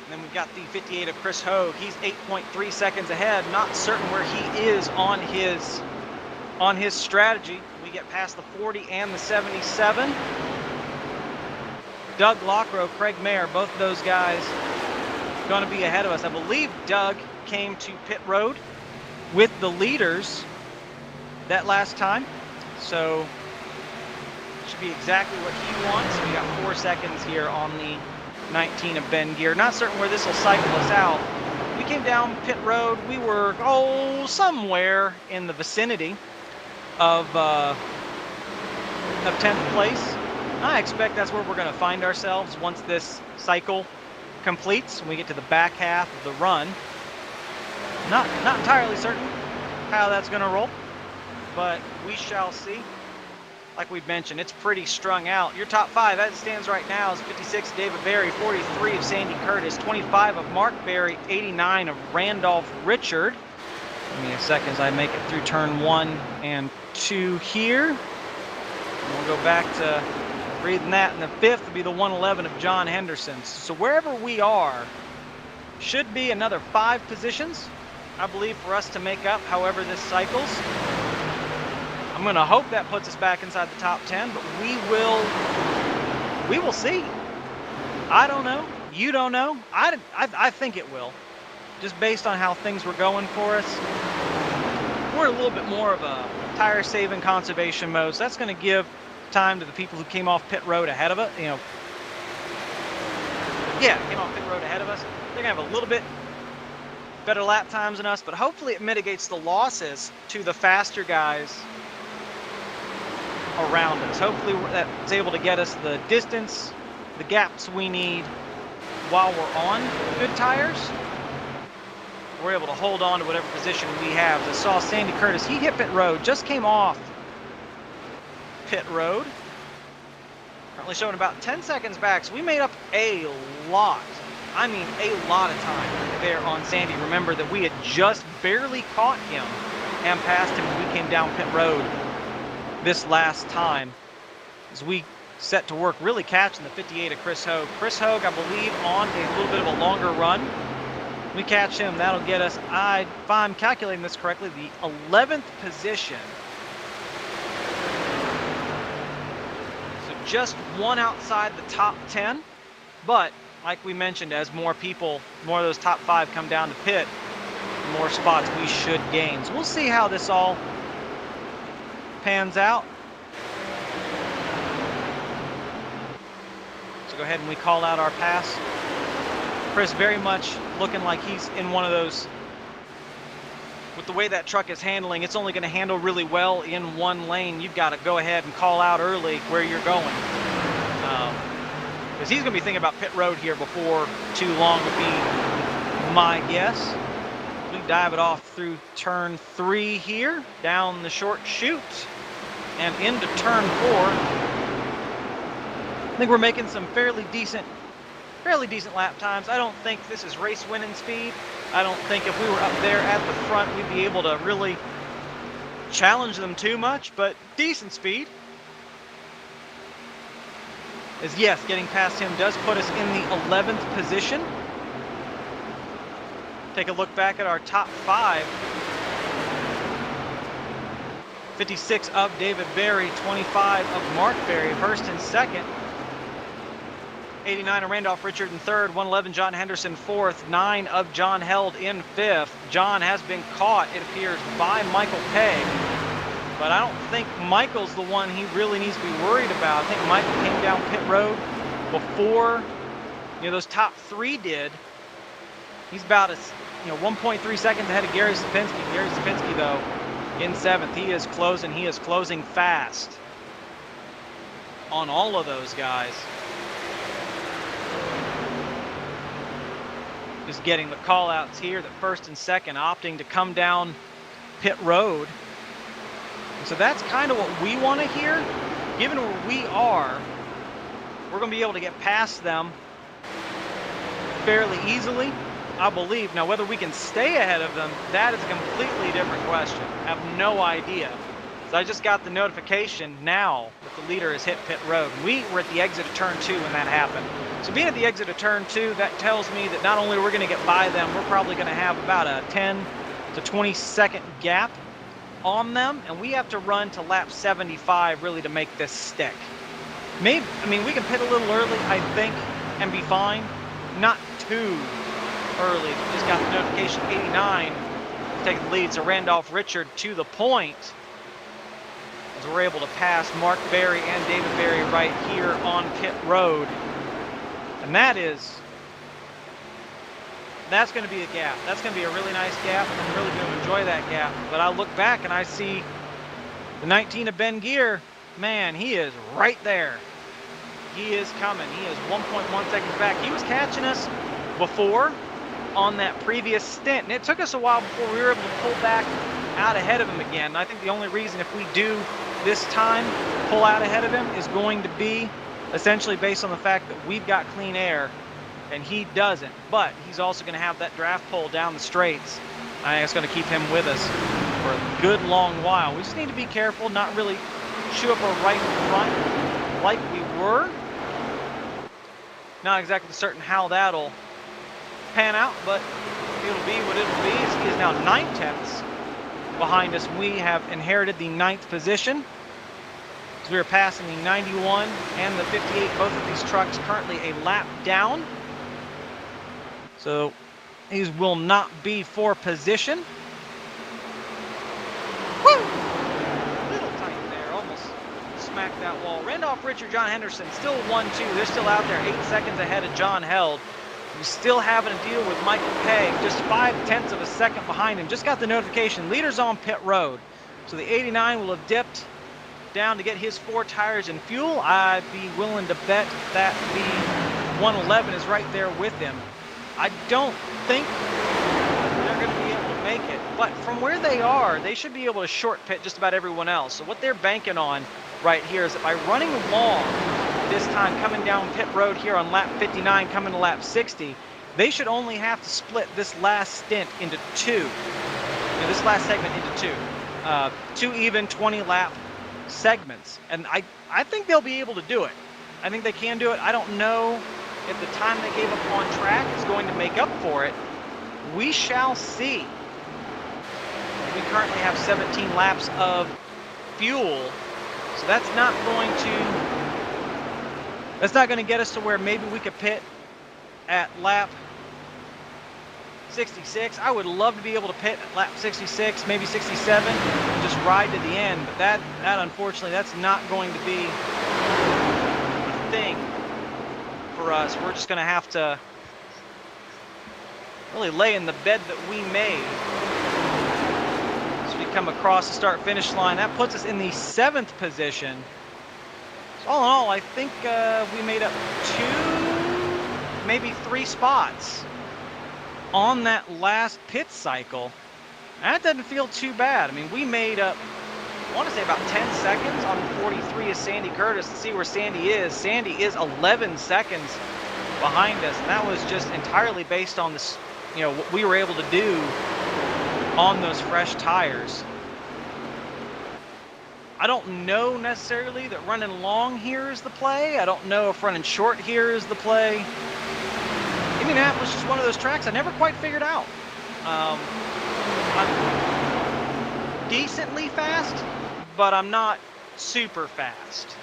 And then we've got the 58 of Chris Hogue. He's 8.3 seconds ahead. Not certain where he is on his strategy. We get past the 40 and the 77. Doug Lockrow, Craig Mayer, both of those guys going to be ahead of us. I believe Doug came to pit road with the leaders that last time. So should be exactly what he wants. We got 4 seconds here on the 19 of Ben Gear. Not certain where this will cycle us out. We came down pit road. We were somewhere in the vicinity of 10th place. I expect that's where we're going to find ourselves once this cycle completes, when we get to the back half of the run. Not entirely certain how that's going to roll, but we shall see. Like we've mentioned, it's pretty strung out. Your top 5, as it stands right now, is 56 David Berry, 43 of Sandy Curtis, 25 of Mark Berry, 89 of Randolph Richard. Give me a second as I make it through turn 1 and 2 here. And we'll go back to reading that, and the 5th will be the 111 of John Henderson. So wherever we are, should be another 5 positions, I believe, for us to make up however this cycles. I'm going to hope that puts us back inside the top 10, but we will see. I don't know. You don't know. I think it will, just based on how things were going for us. We're a little bit more of a tire saving conservation mode, so that's going to give time to the people who came off pit road ahead of us. Came off pit road ahead of us. They're going to have a little bit better lap times than us, but hopefully it mitigates the losses to the faster guys around us. Hopefully that's able to get us the distance, the gaps we need while we're on good tires. We're able to hold on to whatever position we have. As I saw Sandy Curtis, he hit pit road, just came off pit road. Currently showing about 10 seconds back, so we made up a lot. I mean, a lot of time there on Sandy. Remember that we had just barely caught him and passed him when we came down pit road this last time, as we set to work really catching the 58 of Chris Hogue. Chris Hogue, I believe, on a little bit of a longer run. We catch him, that'll get us, if I'm calculating this correctly, the 11th position. So just one outside the top 10, but like we mentioned, as more of those top 5 come down to pit, the more spots we should gain. So we'll see how this all pans out. So go ahead and we call out our pass. Chris very much looking like he's in one of those, with the way that truck is handling, it's only going to handle really well in one lane. You've got to go ahead and call out early where you're going, because he's going to be thinking about pit road here before too long would be my guess. We dive it off through turn 3 here, down the short chute and into turn 4. I think we're making some fairly decent lap times. I don't think this is race winning speed. I don't think if we were up there at the front, we'd be able to really challenge them too much, but decent speed. As yes, getting past him does put us in the 11th position. Take a look back at our top 5. 56 of David Berry, 25 of Mark Berry, first and second. 89 of Randolph Richard in third, 111 John Henderson fourth, 9 of John Held in fifth. John has been caught, it appears, by Michael Pegg, but I don't think Michael's the one he really needs to be worried about. I think Michael came down pit road before those top 3 did. He's about 1.3 seconds ahead of Gary Sapinski. Gary Sapinski, though, in 7th. He is closing fast on all of those guys. Just getting the call outs here that first and second opting to come down pit road. And so that's kind of what we want to hear. Given where we are, we're going to be able to get past them fairly easily, I believe. Now, whether we can stay ahead of them, that is a completely different question. I have no idea. So I just got the notification now that the leader has hit pit road. We were at the exit of turn 2 when that happened. So being at the exit of turn 2, that tells me that not only are we going to get by them, we're probably going to have about a 10 to 20 second gap on them, and we have to run to lap 75 really to make this stick. We can pit a little early, I think, and be fine. Not too early. Just got the notification, 89 taking the lead. So Randolph Richard to the point, as we're able to pass Mark Berry and David Berry right here on pit road. And that's going to be a gap. That's going to be a really nice gap, and I'm really going to enjoy that gap. But I look back and I see the 19 of Ben Gear. Man, he is right there. he is coming. He is 1.1 seconds back. He was catching us before on that previous stint, and it took us a while before we were able to pull back out ahead of him again. And I think the only reason, if we do this time pull out ahead of him, is going to be essentially based on the fact that we've got clean air and he doesn't. But he's also going to have that draft pole down the straights. I think it's going to keep him with us for a good long while. We just need to be careful, not really chew up our right front like we were. Not exactly certain how that'll pan out, but it'll be what it'll be. He is now 9/10 behind us. We have inherited the 9th position. So we are passing the 91 and the 58. Both of these trucks currently a lap down. So these will not be for position. Woo! Little tight there, almost smacked that wall. Randolph Richard, John Henderson, still 1-2. They're still out there, 8 seconds ahead of John Held. We still having to deal with Michael Pegg, just 0.5 of a second behind him. Just got the notification, leaders on pit road. So the 89 will have dipped down to get his 4 tires and fuel. I'd be willing to bet that the 111 is right there with him. I don't think they're going to be able to make it, but from where they are, they should be able to short pit just about everyone else. So what they're banking on right here is that by running long this time, coming down pit road here on lap 59, coming to lap 60, they should only have to split this last stint into 2. This last segment into 2 even 20 lap segments, and I think they'll be able to do it. I think they can do it. I don't know if the time they gave up on track is going to make up for it. We shall see. We currently have 17 laps of fuel, so that's not going to get us to where maybe we could pit at lap 66. I would love to be able to pit at lap 66, maybe 67, and just ride to the end. But that unfortunately, that's not going to be a thing for us. We're just going to have to really lay in the bed that we made as we come across the start-finish line. That puts us in the 7th position. So all in all, I think we made up 2, maybe 3 spots on that last pit cycle. That doesn't feel too bad. I mean, we made up, I want to say, about 10 seconds on the 43 of Sandy Curtis. To see where Sandy is. Sandy is 11 seconds behind us, and that was just entirely based on this, what we were able to do on those fresh tires. I don't know necessarily that running long here is the play. I don't know if running short here is the play. Indianapolis is just one of those tracks I never quite figured out. I'm decently fast, but I'm not super fast.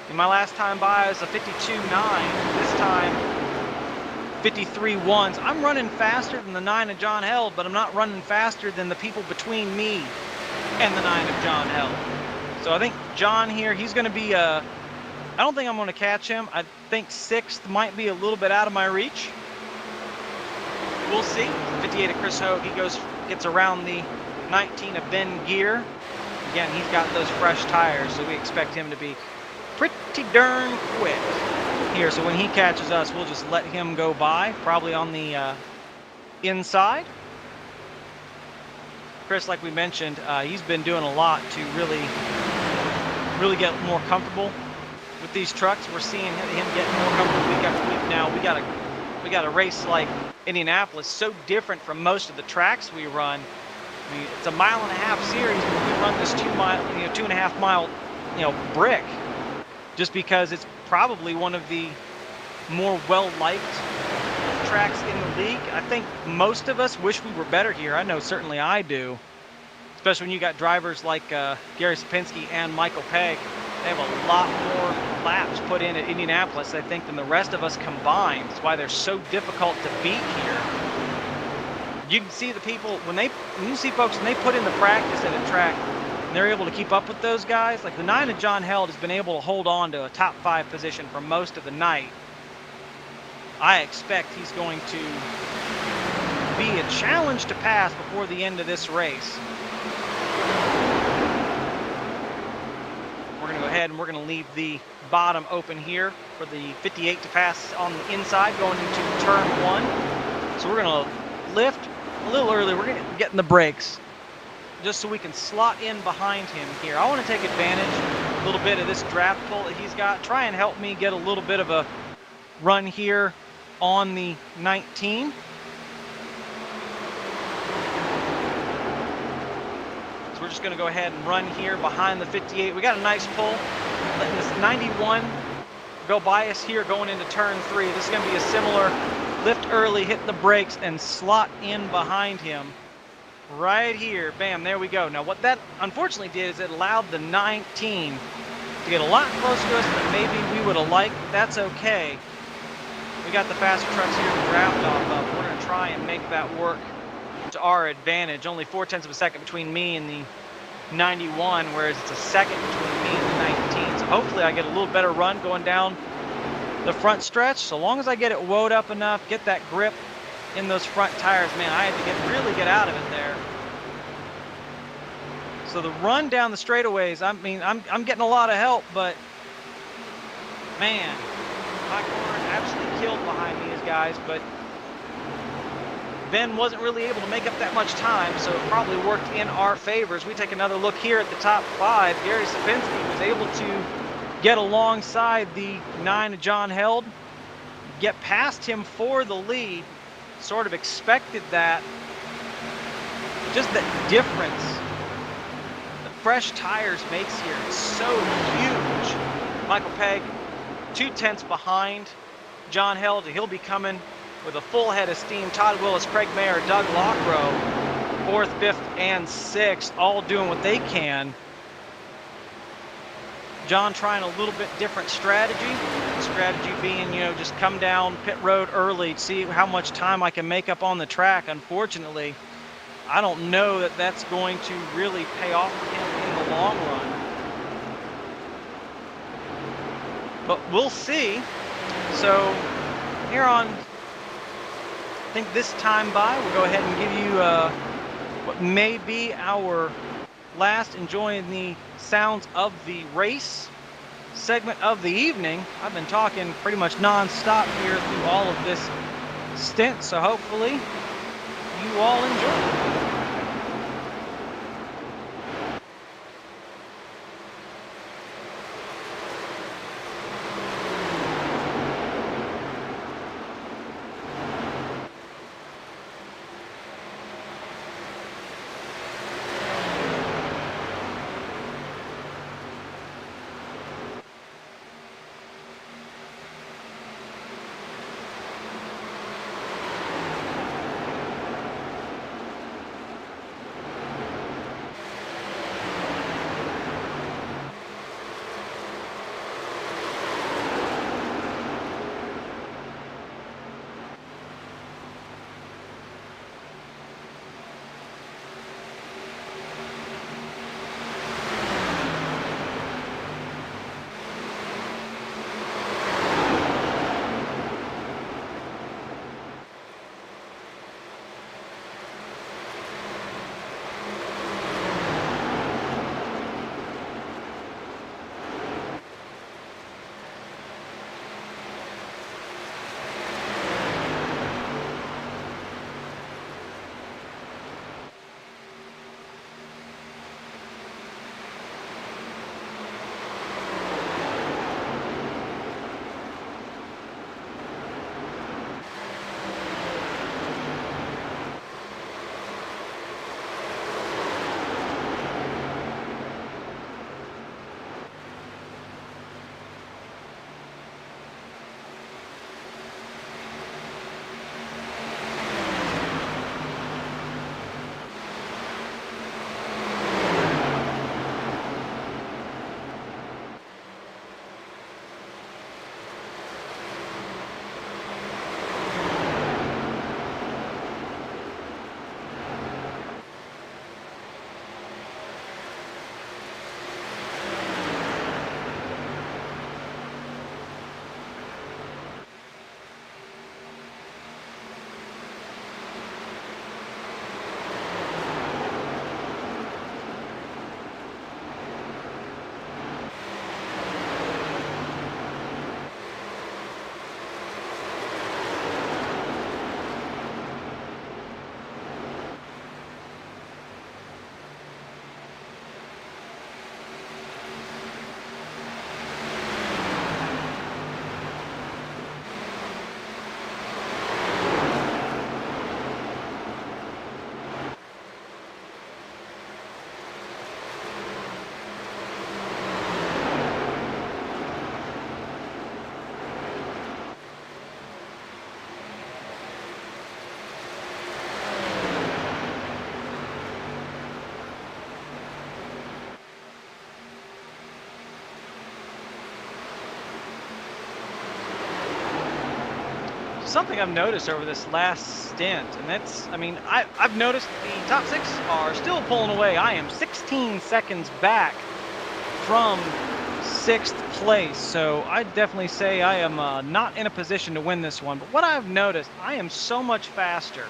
In my last time by, I was a 52.9. This time, 53.1s. I'm running faster than the 9 of John Held, but I'm not running faster than the people between me and the 9 of John Held. So I think John here, he's going to be, I don't think I'm going to catch him. I think 6th might be a little bit out of my reach. We'll see. 58 of Chris Hogue, he gets around the 19 of Ben Gear. Again, he's got those fresh tires, so we expect him to be pretty darn quick here. So when he catches us, we'll just let him go by, probably on the inside. Chris, like we mentioned, he's been doing a lot to really get more comfortable with these trucks. We're seeing him get more comfortable week after week now. We got a race like Indianapolis, so different from most of the tracks we run. I mean, it's a 1.5 mile series, but we run this 2.5 mile, brick, just because it's probably one of the more well-liked tracks in the league. I think most of us wish we were better here. I know certainly I do, especially when you got drivers like Gary Sapinski and Michael Pegg. They have a lot more laps put in at Indianapolis, I think, than the rest of us combined. That's why they're so difficult to beat here. You can see the people, when you see folks, when they put in the practice at a track, and they're able to keep up with those guys. Like the 9 of John Held has been able to hold on to a top 5 position for most of the night. I expect he's going to be a challenge to pass before the end of this race. We're We're going to go ahead and we're going to leave the bottom open here for the 58 to pass on the inside going into turn 1. So we're going to lift a little early. We're going to get in the brakes just so we can slot in behind him here. I want to take advantage a little bit of this draft pull that he's got. Try and help me get a little bit of a run here on the 19. So we're just going to go ahead and run here behind the 58. We got a nice pull. Letting this 91 go by us here going into turn 3. This is going to be a similar lift early, hit the brakes, and slot in behind him. Right here, bam, there we go. Now what that unfortunately did is it allowed the 19 to get a lot closer to us than maybe we would have liked. That's okay. We got the faster trucks here to draft off of. We're going to try and make that work to our advantage. Only 0.4 of a second between me and the 91, whereas it's a second between me and the 19. So hopefully I get a little better run going down the front stretch. So long as I get it woed up enough, get that grip in those front tires, man, I had to really get out of it there. So the run down the straightaways, I mean, I'm getting a lot of help, but man, Mike Warren absolutely killed behind these guys, but Ben wasn't really able to make up that much time, so it probably worked in our favor. As we take another look here at the top 5, Gary Sapinski was able to get alongside the 9 of John Held, get past him for the lead. Sort of expected that. Just the difference the fresh tires makes here is so huge. Michael Pegg 0.2 behind John Held. He'll be coming with a full head of steam. Todd Willis, Craig Mayer, Doug Lockrow, 4th, 5th, and 6th, all doing what they can. John trying a little bit different strategy. The strategy being, you know, just come down pit road early, see how much time I can make up on the track. Unfortunately, I don't know that that's going to really pay off for him in the long run. But we'll see. So here on, I think this time by, we'll go ahead and give you what may be our last enjoying the sounds of the race segment of the evening. I've been talking pretty much non-stop here through all of this stint, so hopefully you all enjoy it. something I've noticed over this last stint, and that's, I mean, I've noticed the top 6 are still pulling away. I am 16 seconds back from 6th place, so I'd definitely say I am not in a position to win this one. But what I've noticed, I am so much faster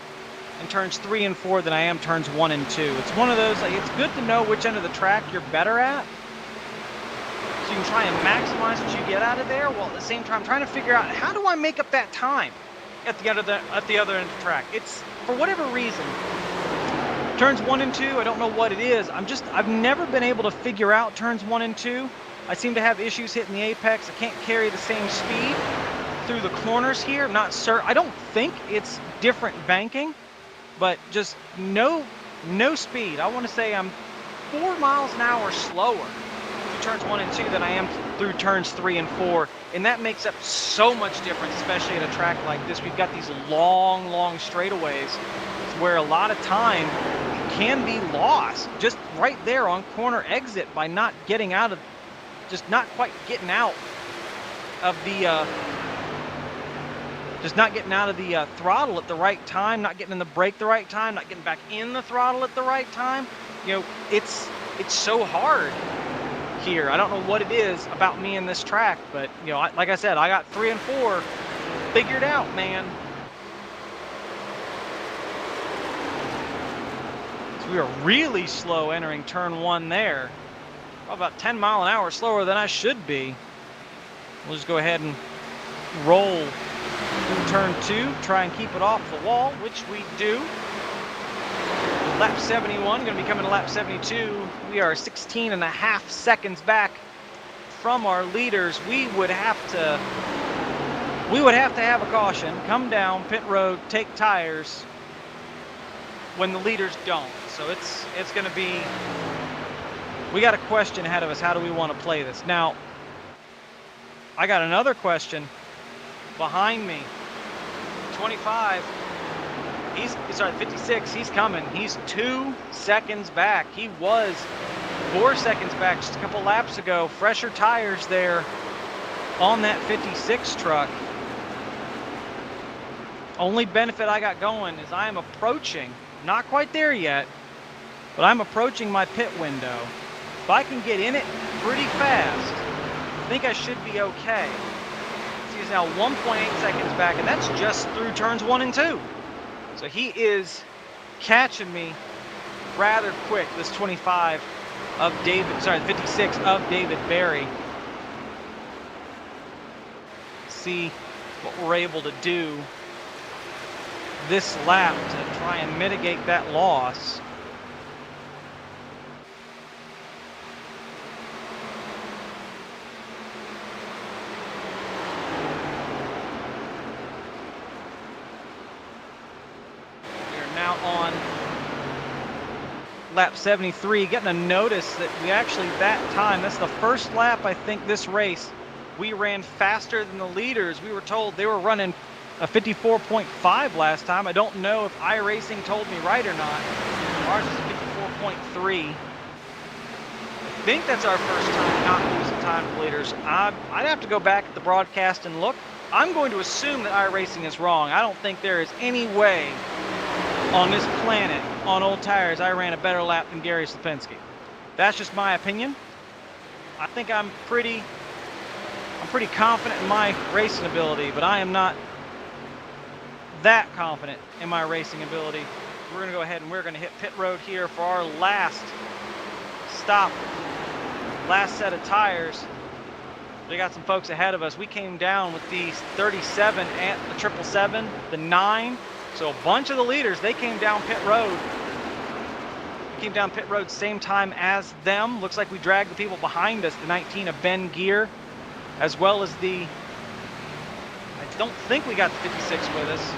in turns 3 and 4 than I am turns 1 and 2. It's one of those, like, it's good to know which end of the track you're better at, so you can try and maximize what you get out of there, while at the same time trying to figure out, how do I make up that time at the other end of the track? It's, for whatever reason, turns 1 and 2, I don't know what it is. I've never been able to figure out turns 1 and 2. I seem to have issues hitting the apex. I can't carry the same speed through the corners here. I'm not certain. I don't think it's different banking, but just no speed. I want to say I'm 4 miles an hour slower through turns 1 and 2 than I am through turns 3 and 4. And that makes up so much difference, especially at a track like this. We've got these long straightaways where a lot of time can be lost just right there on corner exit by not getting out of, just not quite getting out of the throttle at the right time, not getting in the brake the right time, not getting back in the throttle at the right time. You know, it's so hard here. I don't know what it is about me in this track, but you know, like I said, I got 3 and 4 figured out, man. So we are really slow entering turn 1 there. About 10 mile an hour slower than I should be. We'll just go ahead and roll through turn 2, try and keep it off the wall, which we do. Lap 71, going to be coming to lap 72. We are 16 and a half seconds back from our leaders. We would have to have a caution, come down pit road, take tires when the leaders don't. So it's going to be, we got a question ahead of us. How do we want to play this? Now, I got another question behind me. 25, 56, he's coming. He's 2 seconds back. He was 4 seconds back just a couple laps ago. Fresher tires there on that 56 truck. Only benefit I got going is I am approaching, not quite there yet, but I'm approaching my pit window. If I can get in it pretty fast, I think I should be okay. He's now 1.8 seconds back, and that's just through turns 1 and 2. So he is catching me rather quick, this 25 of David, sorry, 56 of David Berry. See what we're able to do this lap to try and mitigate that loss. Now on lap 73, getting a notice that we actually, that time, that's the first lap, I think, this race, we ran faster than the leaders. We were told they were running a 54.5 last time. I don't know if iRacing told me right or not. Ours is 54.3. I think that's our first time not losing time to leaders. I'd have to go back at the broadcast and look. I'm going to assume that iRacing is wrong. I don't think there is any way on this planet, on old tires, I ran a better lap than Gary Slupinski. That's just my opinion. I think I'm pretty confident in my racing ability, but I am not that confident in my racing ability. We're going to go ahead and we're going to hit pit road here for our last stop, last set of tires. We got some folks ahead of us. We came down with the 37 and the 777, the 9. So a bunch of the leaders, they came down pit road. We came down pit road same time as them. Looks like we dragged the people behind us, the 19 of Ben Gear, as well as the, I don't think we got the 56 with us.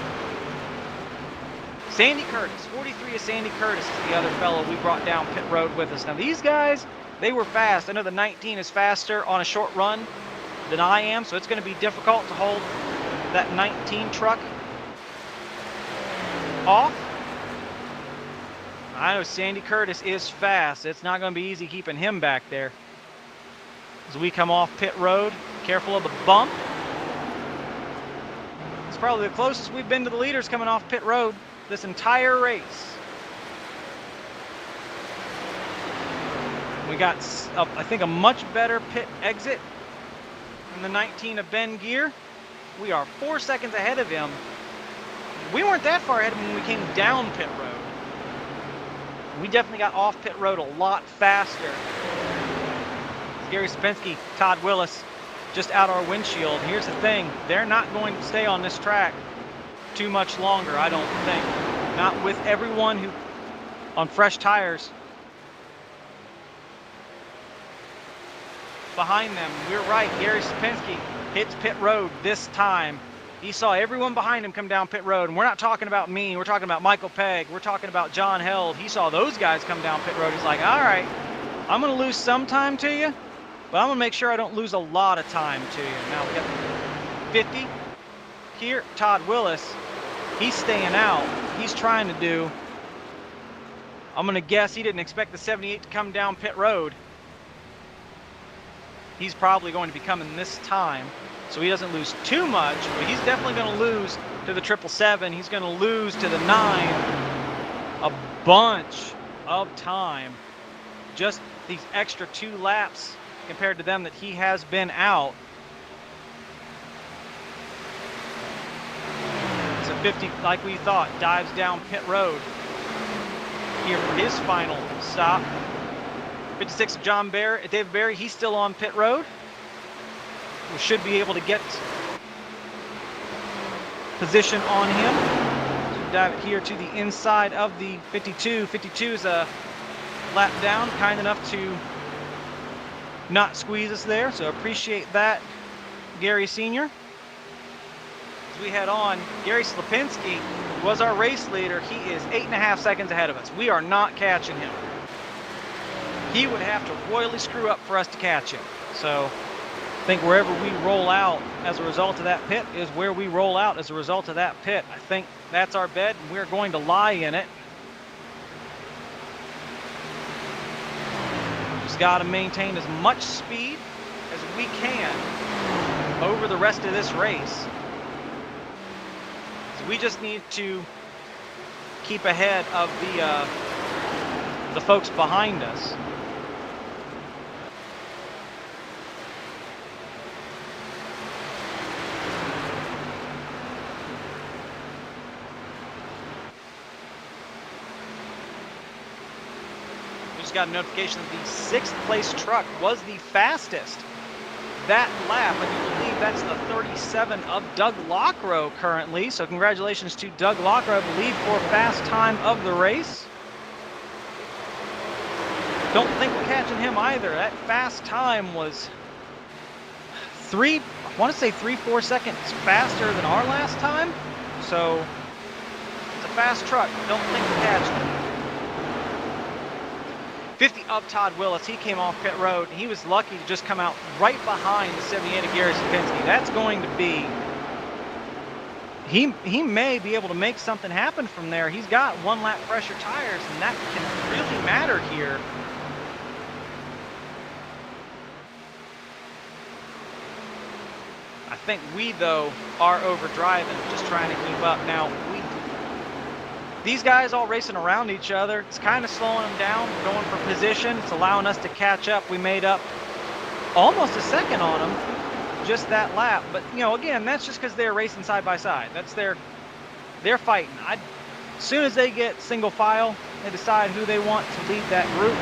Sandy Curtis, 43 of Sandy Curtis is the other fellow we brought down pit road with us. Now these guys, they were fast. I know the 19 is faster on a short run than I am, so it's going to be difficult to hold that 19 truck off. I know Sandy Curtis is fast. It's not going to be easy keeping him back there. As we come off pit road, careful of the bump. As probably the closest we've been to the leaders coming off pit road this entire race. We got, I think, a much better pit exit in the 19 of Ben Gear. We are 4 seconds ahead of him. We weren't that far ahead of him when we came down pit road. We definitely got off pit road a lot faster. Gary Sapinski, Todd Willis, just out our windshield. Here's the thing, they're not going to stay on this track too much longer, I don't think. Not with everyone who on fresh tires behind them. We're right, Gary Sapinski hits pit road this time. He saw everyone behind him come down pit road, and we're not talking about me, we're talking about Michael Pegg, we're talking about John Held. He saw those guys come down pit road. He's like, all right, I'm gonna lose some time to you, but I'm gonna make sure I don't lose a lot of time to you. Now we got 50 here. Todd Willis, he's staying out. He's trying to do, I'm gonna guess he didn't expect the 78 to come down pit road. He's probably going to be coming this time, so he doesn't lose too much, but he's definitely going to lose to the 777. He's going to lose to the 9 a bunch of time. Just these extra 2 laps compared to them that he has been out. So 50, like we thought, dives down pit road here for his final stop. 56 of John Barry, David Barry, he's still on pit road. We should be able to get position on him. So dive it here to the inside of the 52. 52 is a lap down, kind enough to not squeeze us there, so appreciate that, Gary Sr. As we head on, Gary Slapinski was our race leader. He is 8.5 seconds ahead of us. We are not catching him. He would have to royally screw up for us to catch him. So I think wherever we roll out as a result of that pit is where we roll out as a result of that pit. I think that's our bet, and we're going to lie in it. Just got to maintain as much speed as we can over the rest of this race. So we just need to keep ahead of the folks behind us. Got a notification that the 6th place truck was the fastest that lap. I do believe that's the 37 of Doug Lockrow currently. So congratulations to Doug Lockrow, I believe, for fast time of the race. Don't think we're catching him either. That fast time was I want to say 3-4 seconds faster than our last time. So it's a fast truck. Don't think we're catching him. 50 of Todd Willis, he came off pit road. He was lucky to just come out right behind the 78 of Gary Sapinski. That's going to be, he may be able to make something happen from there. He's got 1 lap fresher tires, and that can really matter here. I think we, though, are overdriving, just trying to keep up. Now, these guys all racing around each other. It's kind of slowing them down, going for position. It's allowing us to catch up. We made up almost a second on them just that lap. But, you know, again, that's just because they're racing side by side. That's they're fighting. As soon as they get single file, they decide who they want to lead that group.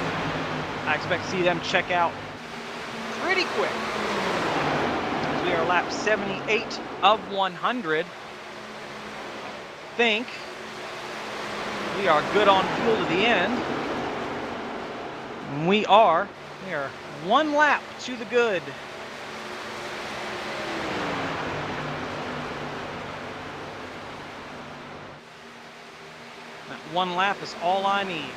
I expect to see them check out pretty quick. We are lap 78 of 100. Think we are good on fuel to the end. We are 1 lap to the good. That 1 lap is all I need.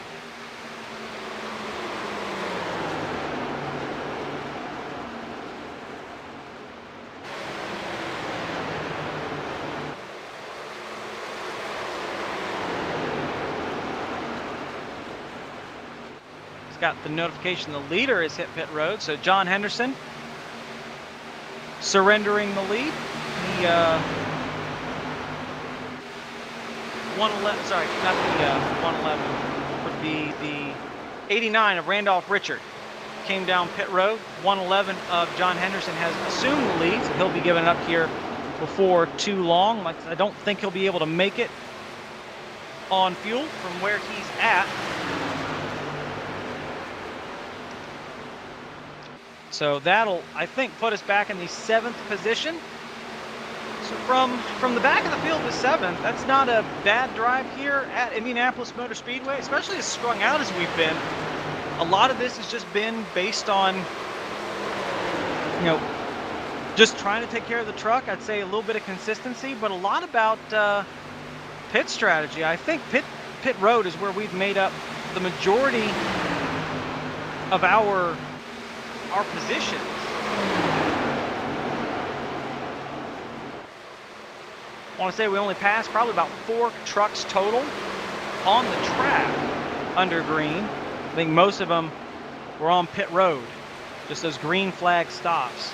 Got the notification the leader has hit pit road, so John Henderson surrendering the lead. He 111, sorry, not the 111, would be the 89 of Randolph Richard. Came down pit road. 111 of John Henderson has assumed the lead, so he'll be giving up here before too long. I don't think he'll be able to make it on fuel from where he's at. So that'll, I think, put us back in the 7th position. So from the back of the field to 7th, that's not a bad drive here at Indianapolis Motor Speedway, especially as strung out as we've been. A lot of this has just been based on, you know, just trying to take care of the truck. I'd say a little bit of consistency, but a lot about pit strategy. I think pit road is where we've made up the majority of our positions. I want to say we only passed probably about 4 trucks total on the track under green. I think most of them were on pit road, just those green flag stops.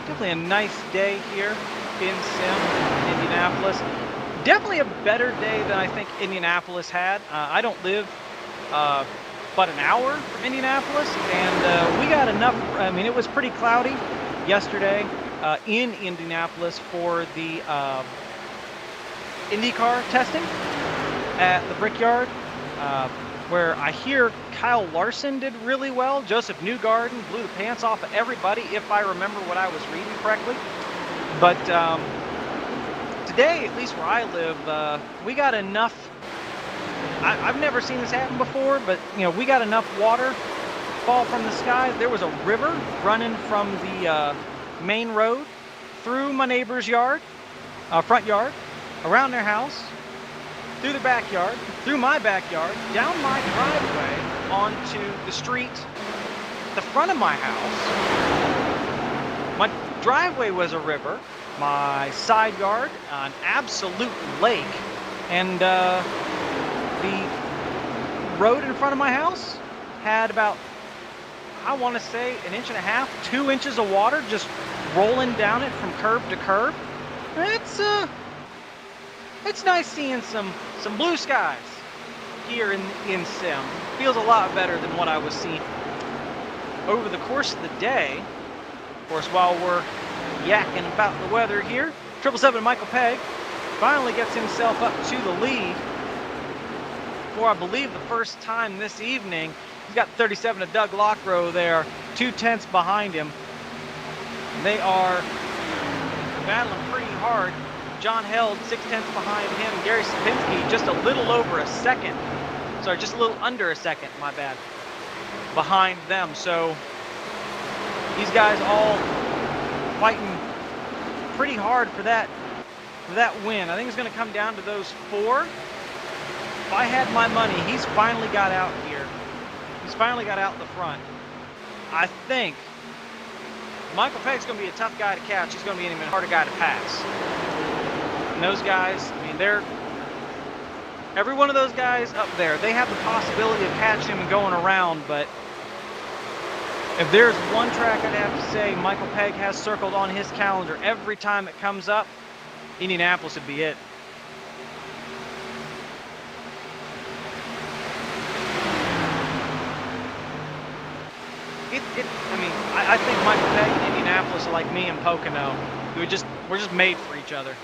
Definitely a nice day here in Indianapolis. Definitely a better day than I think Indianapolis had. I don't live but an hour from Indianapolis, and we got enough. I mean, it was pretty cloudy yesterday in Indianapolis for the IndyCar testing at the Brickyard, where I hear Kyle Larson did really well. Joseph Newgarden blew the pants off of everybody, if I remember what I was reading correctly. But today, at least where I live, we got enough. I've never seen this happen before, but you know, we got enough water fall from the sky. There was a river running from the main road through my neighbor's yard, front yard, around their house, through the backyard, through my backyard, down my driveway, onto the street, the front of my house. My driveway was a river, my side yard, an absolute lake, and the road in front of my house had about, I want to say, 1.5 inches, 2 inches of water just rolling down it from curb to curb. It's nice seeing some blue skies here in Sim. Feels a lot better than what I was seeing over the course of the day. Of course, while we're yakking about the weather here. 777 Michael Pegg finally gets himself up to the lead for, I believe, the first time this evening. He's got 37 of Doug Lockrow there, 2/10 behind him. They are battling pretty hard. John Held 6/10 behind him. Gary Sapinski just a little over a second. Sorry, just a little under a second, my bad, behind them. So these guys all fighting pretty hard for that win. I think it's going to come down to those four. If I had my money, he's finally got out here. He's finally got out in the front. I think Michael Pegg's going to be a tough guy to catch. He's going to be an even harder guy to pass. And those guys, I mean, every one of those guys up there, they have the possibility of catching him and going around, but if there's one track I'd have to say Michael Pegg has circled on his calendar every time it comes up, Indianapolis would be it. I mean, I think Michael Pegg and Indianapolis are like me and Pocono. We're just made for each other.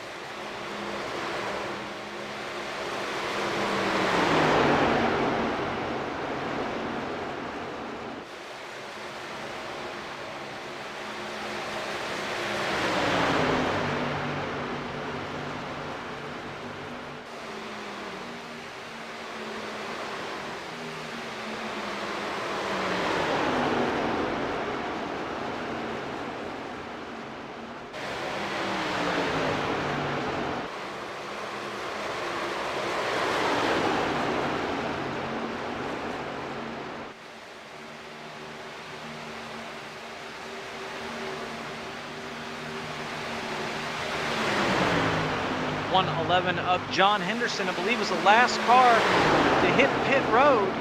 .111 of John Henderson, I believe, was the last car to hit pit road.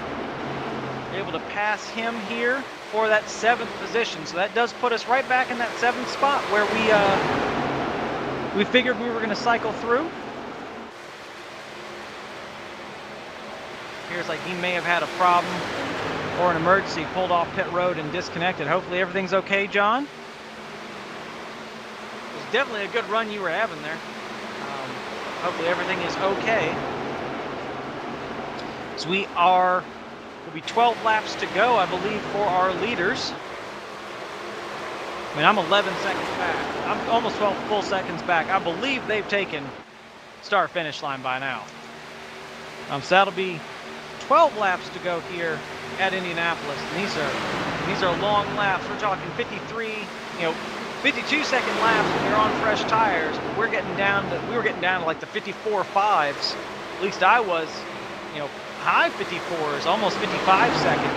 Able to pass him here for that 7th position. So that does put us right back in that 7th spot where we figured we were going to cycle through. Appears like he may have had a problem or an emergency, pulled off pit road and disconnected. Hopefully everything's okay, John. It was definitely a good run you were having there. Hopefully everything is okay. So will be 12 laps to go, I believe, for our leaders. I mean, I'm 11 seconds back. I'm almost 12 full seconds back. I believe they've taken start-finish line by now. So that'll be 12 laps to go here at Indianapolis. And these are long laps. We're talking 53, 52-second laps when you're on fresh tires. We were getting down to like the 54.5s. At least I was, high 54s, almost 55-second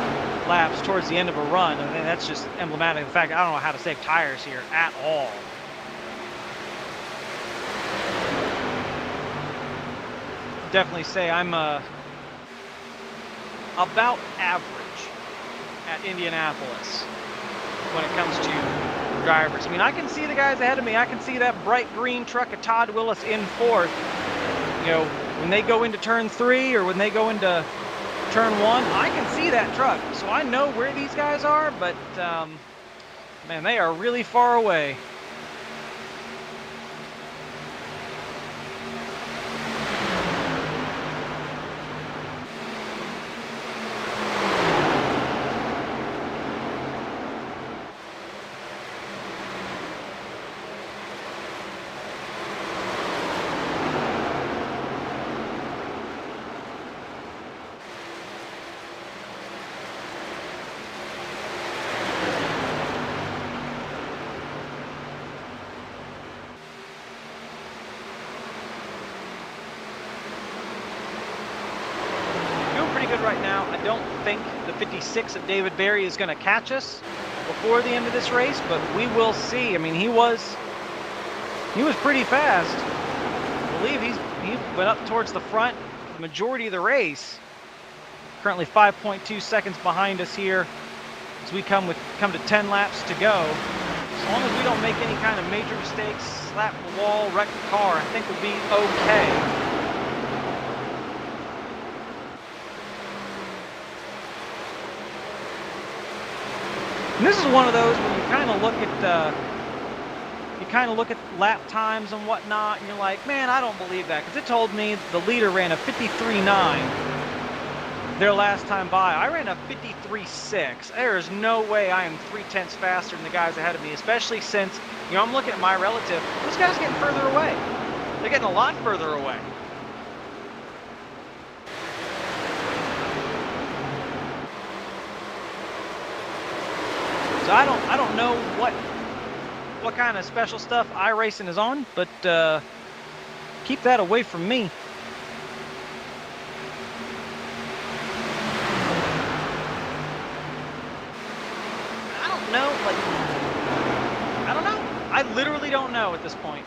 laps towards the end of a run. And that's just emblematic of the fact I don't know how to save tires here at all. Definitely say I'm about average at Indianapolis when it comes to drivers. I mean, I can see the guys ahead of me. I can see that bright green truck of Todd Willis in 4th. When they go into turn 3 or when they go into turn 1, I can see that truck. So I know where these guys are, but man, they are really far away. Right now, I don't think the 56 of David Berry is going to catch us before the end of this race, but we will see. I mean, he was pretty fast. I believe he went up towards the front the majority of the race. Currently 5.2 seconds behind us here as we come to 10 laps to go. As long as we don't make any kind of major mistakes, slap the wall, wreck the car, I think we'll be okay. And this is one of those when you kind of look at you kind of look at lap times and whatnot, and you're like, man, I don't believe that, because it told me the leader ran a 53.9 their last time by. I ran a 53.6. There is no way I am 0.3 faster than the guys ahead of me, especially since, you know, I'm looking at my relative. Those guys are getting further away. They're getting a lot further away. So I don't know what kind of special stuff iRacing is on, but keep that away from me. I don't know, like, I don't know. I literally don't know at this point.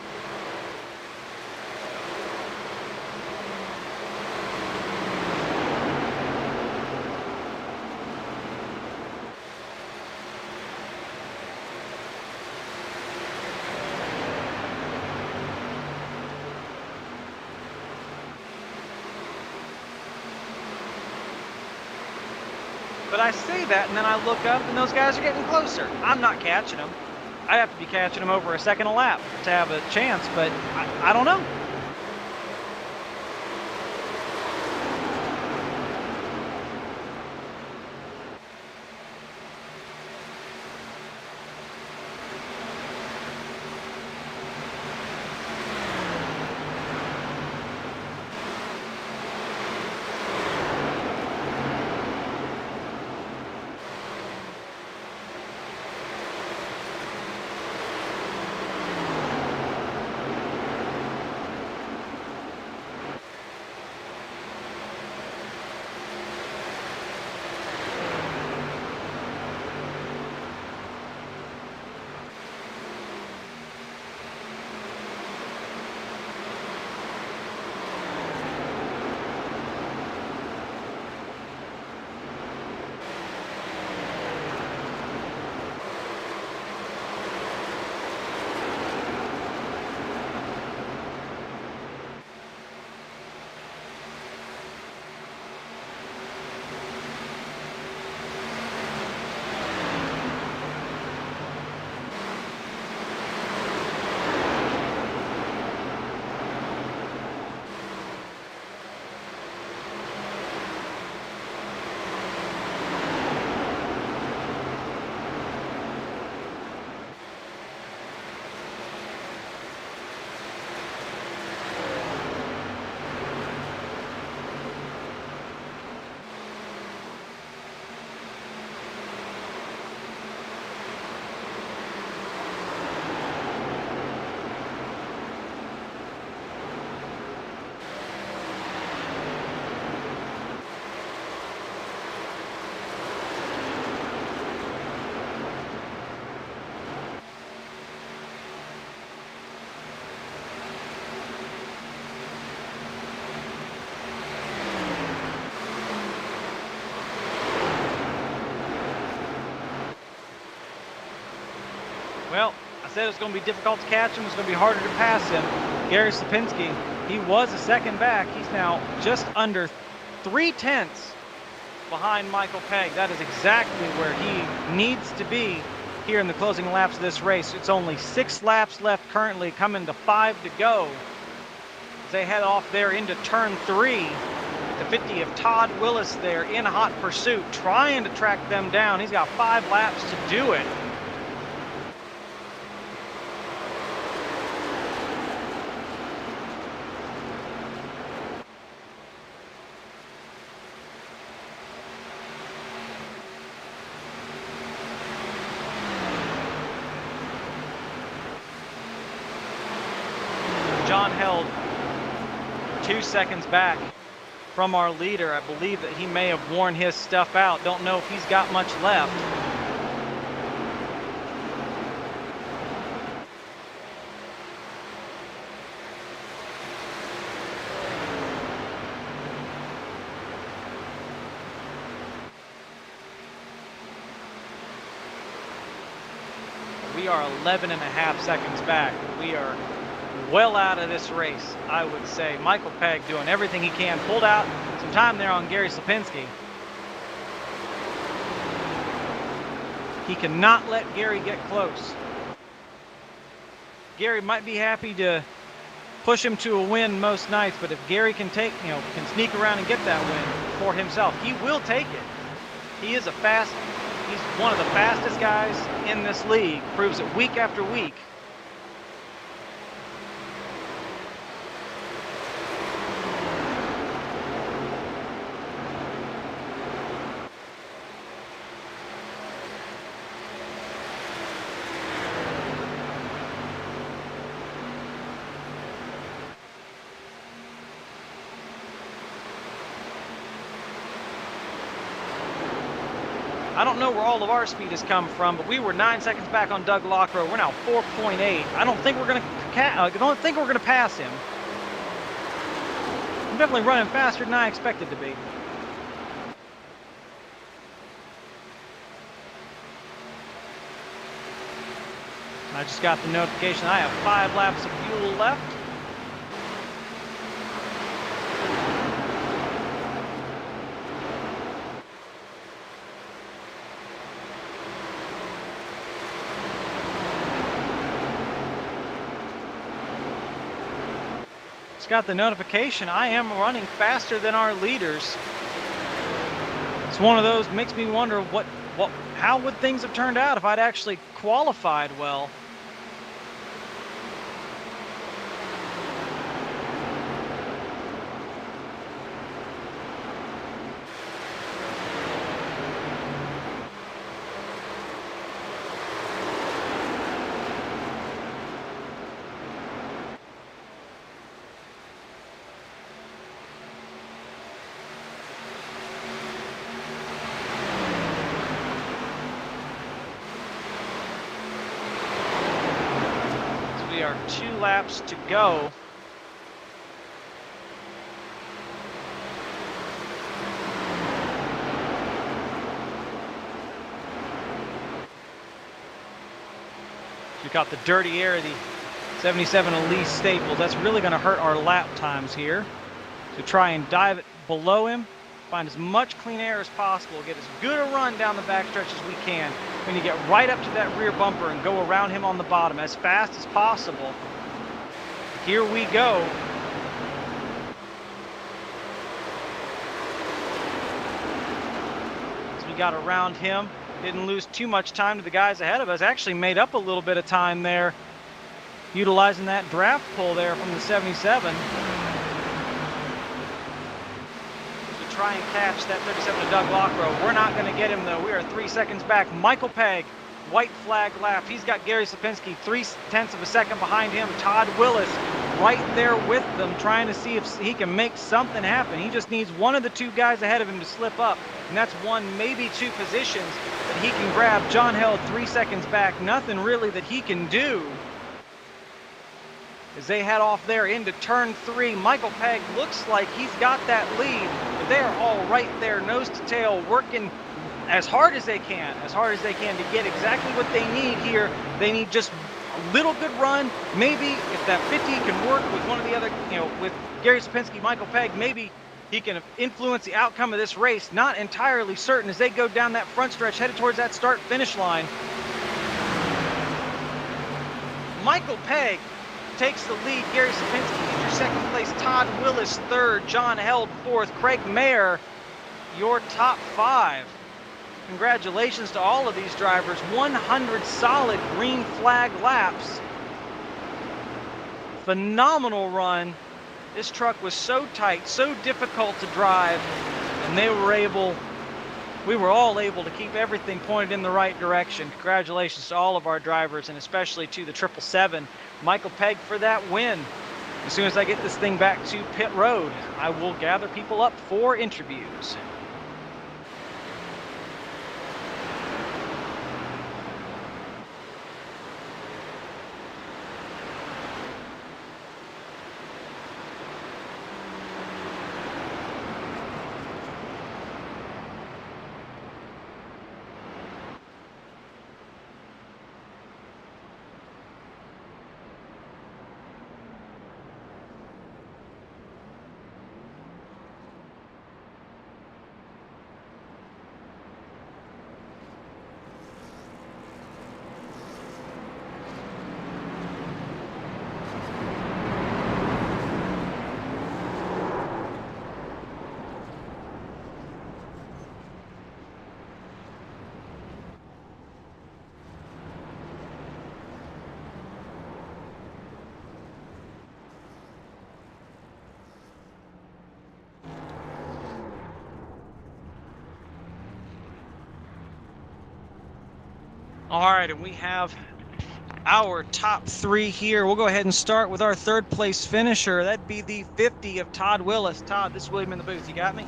But I say that, and then I look up, and those guys are getting closer. I'm not catching them. I'd have to be catching them over a second a lap to have a chance, but I don't know. Well, I said it was going to be difficult to catch him. It's going to be harder to pass him. Gary Sapinski, he was a second back. He's now just under 0.3 behind Michael Pegg. That is exactly where he needs to be here in the closing laps of this race. It's only 6 laps left currently, coming to 5 to go. As they head off there into turn 3. The 50 of Todd Willis there in hot pursuit, trying to track them down. He's got 5 laps to do it. John held 2 seconds back from our leader. I believe that he may have worn his stuff out. Don't know if he's got much left. We are 11.5 seconds back. We are well out of this race, I would say. Michael Pegg doing everything he can. Pulled out some time there on Gary Sapinski. He cannot let Gary get close. Gary might be happy to push him to a win most nights, but if Gary can take, can sneak around and get that win for himself, he will take it. He's one of the fastest guys in this league, proves it week after week. I don't know where all of our speed has come from, but we were 9 seconds back on Doug Lockrow. We're now 4.8. I don't think we're gonna pass him. I'm definitely running faster than I expected to be. I just got the notification I have 5 laps of fuel left. Got the notification I am running faster than our leaders. It's one of those, makes me wonder how would things have turned out if I'd actually qualified well. We are 2 laps to go. We got the dirty air of the 77 Elise Staples. That's really going to hurt our lap times here. To try and dive it below him, find as much clean air as possible, get as good a run down the backstretch as we can. We need to get right up to that rear bumper and go around him on the bottom as fast as possible. Here we go. So we got around him, didn't lose too much time to the guys ahead of us. Actually made up a little bit of time there, utilizing that draft pull there from the 77. Try and catch that 37 of Doug Lockrow. We're not going to get him though. We are 3 seconds back. Michael Pegg, white flag lap. He's got Gary Sapinski 0.3 of a second behind him. Todd Willis right there with them, trying to see if he can make something happen. He just needs one of the 2 guys ahead of him to slip up, and that's 1, maybe 2 positions that he can grab. John Held 3 seconds back. Nothing really that he can do. As they head off there into turn 3, Michael Pegg looks like he's got that lead, but they're all right there, nose to tail, working as hard as they can to get exactly what they need here. They need just a little good run. Maybe if that 50 can work with one of the other, with Gary Sapinski, Michael Pegg, maybe he can influence the outcome of this race. Not entirely certain as they go down that front stretch, headed towards that start-finish line. Michael Pegg takes the lead. Gary Sapinski in your second place. Todd Willis third. John Held fourth. Craig Mayer, your top 5. Congratulations to all of these drivers. 100 solid green flag laps. Phenomenal run. This truck was so tight, so difficult to drive, and we were all able to keep everything pointed in the right direction. Congratulations to all of our drivers, and especially to the 777, Michael Pegg, for that win. As soon as I get this thing back to pit road, I will gather people up for interviews. All right, and we have our top three here. We'll go ahead and start with our third place finisher. That'd be the 50 of Todd Willis. Todd, this is William in the booth. You got me?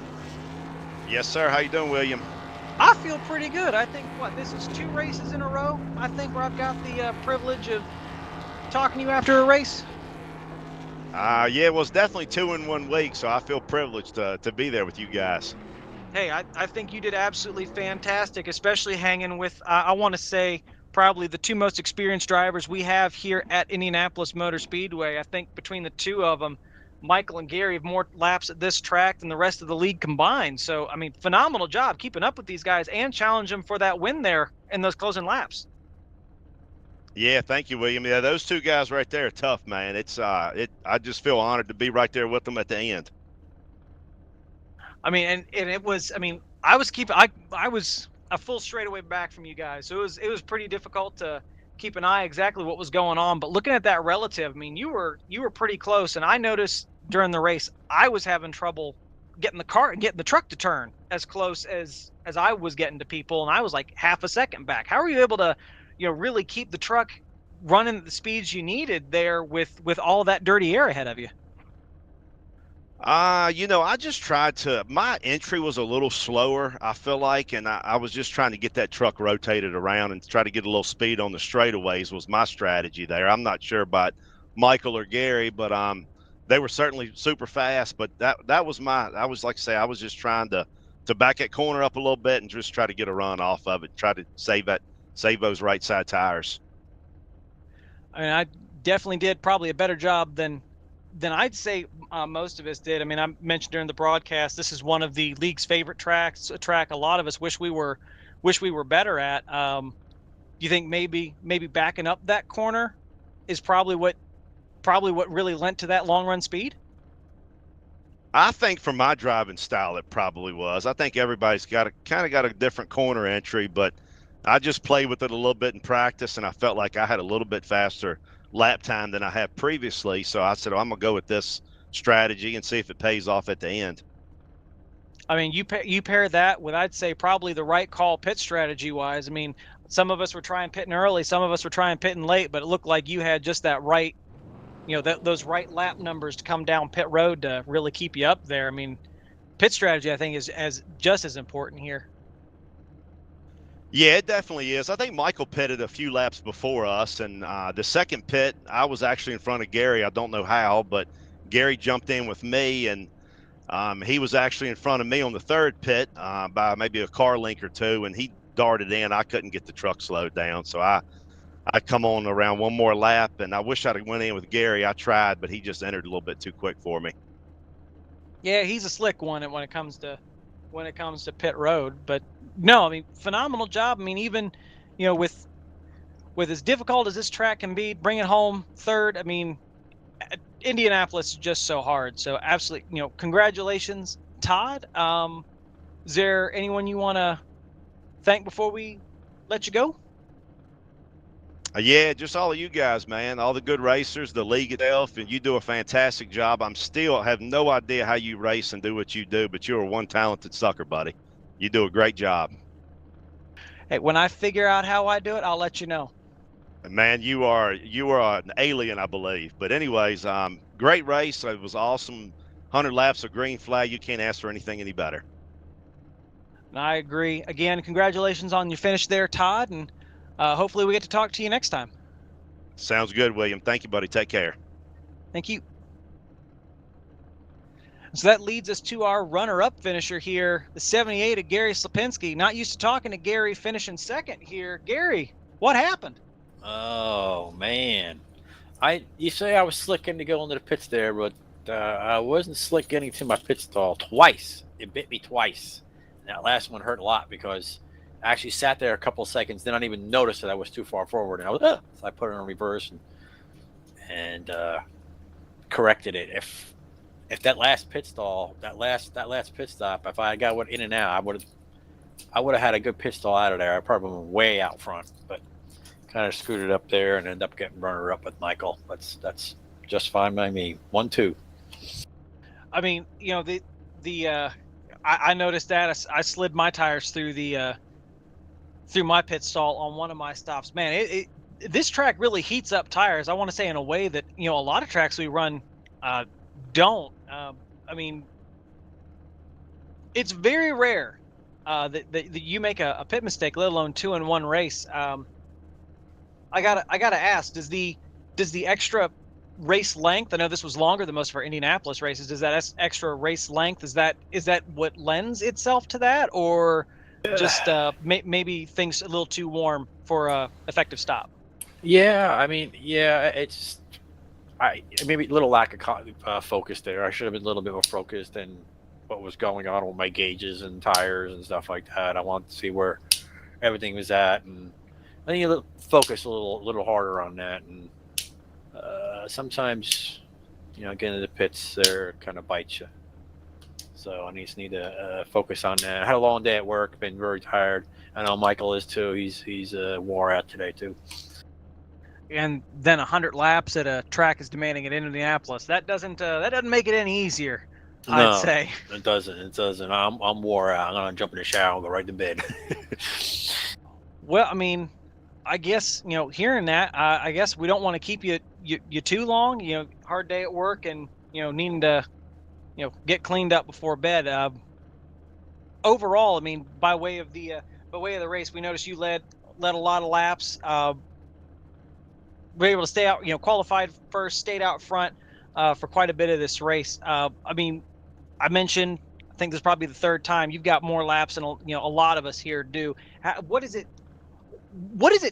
Yes, sir. How you doing, William? I feel pretty good. I think, this is 2 races in a row, I think, where I've got the privilege of talking to you after a race. Yeah, it was definitely 2 in 1 week, so I feel privileged to be there with you guys. Hey, I think you did absolutely fantastic, especially hanging with, I want to say, probably the 2 most experienced drivers we have here at Indianapolis Motor Speedway. I think between the 2 of them, Michael and Gary have more laps at this track than the rest of the league combined. So, I mean, phenomenal job keeping up with these guys and challenge them for that win there in those closing laps. Yeah, thank you, William. Yeah, those 2 guys right there are tough, man. I just feel honored to be right there with them at the end. I mean, and it was, I mean, I was a full straightaway back from you guys. So it was pretty difficult to keep an eye exactly what was going on. But looking at that relative, I mean, you were pretty close. And I noticed during the race, I was having trouble getting the truck to turn as close as I was getting to people. And I was like half a second back. How are you able to, really keep the truck running at the speeds you needed there with all that dirty air ahead of you? I just tried to. My entry was a little slower, I feel like, and I was just trying to get that truck rotated around and try to get a little speed on the straightaways was my strategy there. I'm not sure about Michael or Gary, but they were certainly super fast. But that was I was like I say, I was just trying to back that corner up a little bit and just try to get a run off of it, try to save those right side tires. I mean, I definitely did probably a better job than I'd say most of us did. I mean, I mentioned during the broadcast, this is one of the league's favorite tracks, a track a lot of us wish we were better at. Do you think maybe backing up that corner is probably what really lent to that long run speed? I think for my driving style, it probably was. I think everybody's got a different corner entry, but I just played with it a little bit in practice, and I felt like I had a little bit faster lap time than I had previously. So I said, I'm gonna go with this strategy and see if it pays off at the end. I mean, you pair that with, I'd say, probably the right call pit strategy wise. I mean, some of us were trying pitting early, some of us were trying pitting late, but it looked like you had just that right, those right lap numbers to come down pit road to really keep you up there. I mean, pit strategy, I think, is just as important here. Yeah, it definitely is. I think Michael pitted a few laps before us, and the second pit, I was actually in front of Gary. I don't know how, but Gary jumped in with me, and he was actually in front of me on the third pit by maybe a car length or two, and he darted in. I couldn't get the truck slowed down, so I come on around one more lap, and I wish I'd have went in with Gary. I tried, but he just entered a little bit too quick for me. Yeah, he's a slick one when it comes to pit road. But no, I mean, phenomenal job. I mean, even with as difficult as this track can be, bringing home third. I mean, Indianapolis is just so hard. So absolutely, congratulations, Todd. Is there anyone you want to thank before we let you go? Yeah, just all of you guys, man, all the good racers, the league itself, and you do a fantastic job. I'm still have no idea how you race and do what you do, but you're one talented sucker, buddy. You do a great job. Hey, when I figure out how I do it, I'll let you know. And man, you are an alien, I believe. But anyways, great race. It was awesome. 100 laps of green flag. You can't ask for anything any better. I agree. Again, congratulations on your finish there, Todd, and hopefully we get to talk to you next time. Sounds good, William. Thank you, buddy. Take care. Thank you. So that leads us to our runner-up finisher here, the 78 of Gary Slapinski. Not used to talking to Gary finishing second here. Gary, what happened? Oh man, you say I was slick to go into the pits there, but I wasn't slick getting to my pit stall twice. It bit me twice. And that last one hurt a lot because I actually sat there a couple of seconds, then I didn't even notice that I was too far forward, and so I put it in reverse and corrected it. If that last pit stall, that last pit stop, if I got one in and out, I would have had a good pit stall out of there. I probably went way out front, but kind of scooted up there and ended up getting runner up with Michael. That's just fine by me. 1-2. I mean, I noticed that I slid my tires through through my pit stall on one of my stops. Man, this track really heats up tires. I want to say in a way that a lot of tracks we run don't. I mean, it's very rare that you make a pit mistake, let alone 2 in 1 race. I gotta ask, does the extra race length? I know this was longer than most of our Indianapolis races. Does that extra race length, is that what lends itself to that, or just maybe things a little too warm for a effective stop? Yeah, I mean, yeah, it's maybe a little lack of focus there. I should have been a little bit more focused in what was going on with my gauges and tires and stuff like that. I wanted to see where everything was at, and I need to focus a little harder on that. And sometimes, getting to the pits, they're kind of bite you. So I just need to focus on that. I had a long day at work, been very tired. I know Michael is too. He's wore out today too. And then 100 laps at a track is demanding at Indianapolis. That doesn't make it any easier. No, I'd say it doesn't. It doesn't. I'm wore out. I'm gonna jump in the shower and go right to bed. Well, I mean, I guess hearing that, I guess we don't want to keep you too long. Hard day at work, and needing to get cleaned up before bed. Overall, I mean, by way of the race, we noticed you led a lot of laps. Were able to stay out, qualified first, stayed out front for quite a bit of this race. I mean, I mentioned, I think this is probably the 3rd time you've got more laps than a lot of us here do. What does it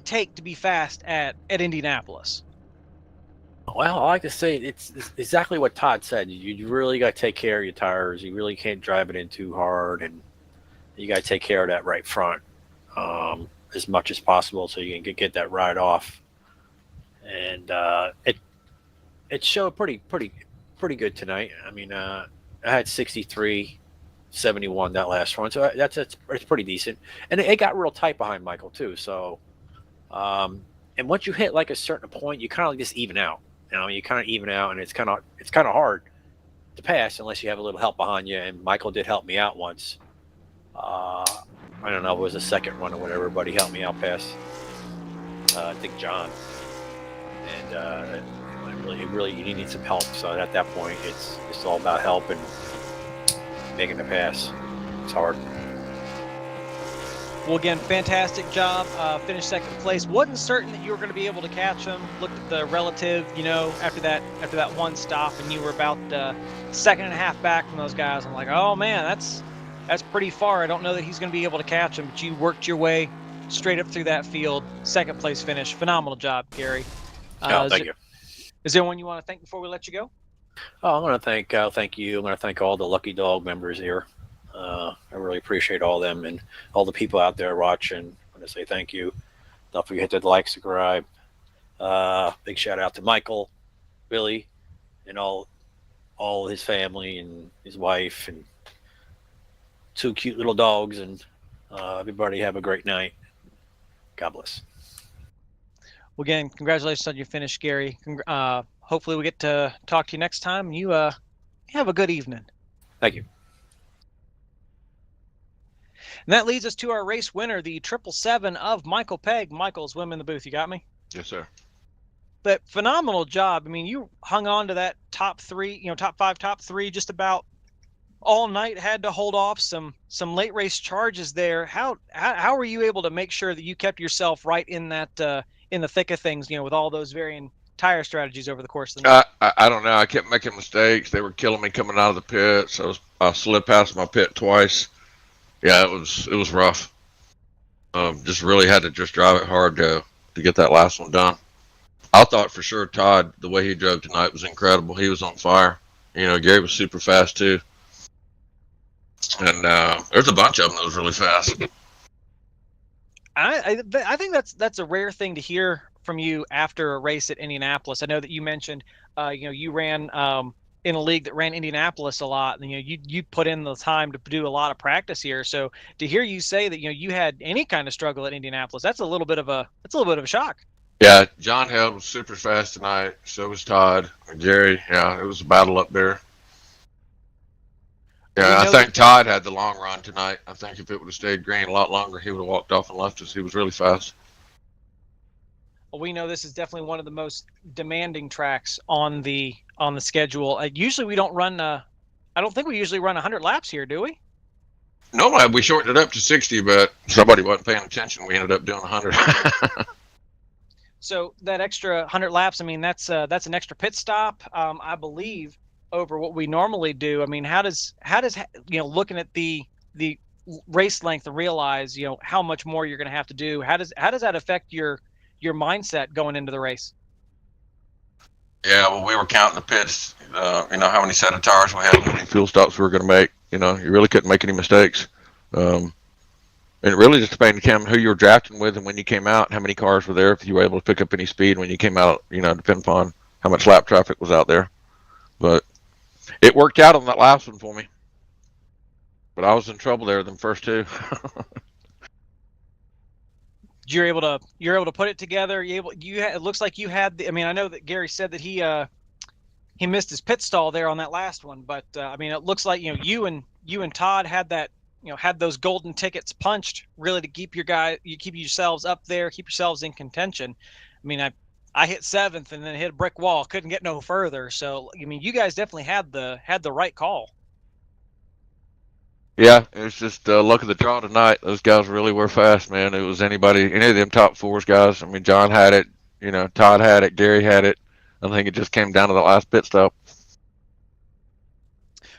take to be fast at Indianapolis? Well, I like to say it's exactly what Todd said. You really got to take care of your tires. You really can't drive it in too hard, and you got to take care of that right front as much as possible so you can get that ride off. And it showed pretty good tonight. I mean, I had 63.71 that last run, so it's pretty decent. And it got real tight behind Michael too. So, and once you hit like a certain point, you kind of just even out. You kind of even out, and it's kind of hard to pass unless you have a little help behind you. And Michael did help me out once. I don't know if it was a second run or whatever, but he helped me out past I think John. And really, you need some help. So at that point, it's all about help and making the pass. It's hard. Well, again, fantastic job. Finished 2nd place. Wasn't certain that you were going to be able to catch him. Looked at the relative, after that one stop, and you were about 2.5 seconds back from those guys. I'm like, oh man, that's pretty far. I don't know that he's going to be able to catch him, but you worked your way straight up through that field. 2nd place finish. Phenomenal job, Gary. Thank you. Is there anyone you want to thank before we let you go? Oh, I'm going to thank you. I'm going to thank all the Lucky Dog members here. I really appreciate all them and all the people out there watching. I want to say thank you. Don't forget to like, subscribe. Big shout out to Michael, Billy, and all his family and his wife and 2 cute little dogs. And everybody have a great night. God bless. Well, again, congratulations on your finish, Gary. Hopefully we get to talk to you next time. You have a good evening. Thank you. And that leads us to our race winner, the 777 of Michael Pegg. Michael's women in the booth. You got me? Yes, sir. But phenomenal job. I mean, you hung on to that top 3, top 5, top 3 just about all night. Had to hold off some late race charges there. How were you able to make sure that you kept yourself right in that in the thick of things, with all those varying tire strategies over the course of the night? I don't know. I kept making mistakes. They were killing me coming out of the pits. I slid past my pit twice. Yeah, it was rough. Just really had to just drive it hard to get that last one done. I thought for sure Todd, the way he drove tonight was incredible. He was on fire. Gary was super fast too. And there's a bunch of them that was really fast. I think that's a rare thing to hear from you after a race at Indianapolis. I know that you mentioned, you ran in a league that ran Indianapolis a lot, and you put in the time to do a lot of practice here. So to hear you say that you had any kind of struggle at Indianapolis, that's a little bit of a shock. Yeah, John Held was super fast tonight. So was Todd and Jerry. Yeah, it was a battle up there. Yeah, I know think that Todd had the long run tonight. I think if it would have stayed green a lot longer, he would have walked off and left us. He was really fast. we know this is definitely one of the most demanding tracks on the schedule. Usually we don't run. I don't think we usually run 100 laps here, do we? Normally we shortened it up to 60, but somebody wasn't paying attention. We ended up doing 100. So that extra 100 laps, I mean, that's an extra pit stop, I believe, over what we normally do. I mean, how does looking at the race length and realize how much more you're going to have to do? How does that affect your mindset going into the race? Yeah, well, we were counting the pits. How many set of tires we had, how many fuel stops we were going to make. You really couldn't make any mistakes. And it really just depended on who you were drafting with and when you came out, how many cars were there, if you were able to pick up any speed when you came out, depending upon how much lap traffic was out there. But it worked out on that last one for me. But I was in trouble there them first two. You're able to put it together. It looks like you had I mean, I know that Gary said that he missed his pit stall there on that last one, but I mean, it looks like you and Todd had that had those golden tickets punched really to keep yourselves up there, keep yourselves in contention. I mean, I hit 7th and then hit a brick wall, couldn't get no further. So I mean, you guys definitely had the right call. Yeah, it was just luck of the draw tonight. Those guys really were fast, man. It was any of them top fours guys. I mean, John had it, Todd had it, Gary had it. I think it just came down to the last pit stop.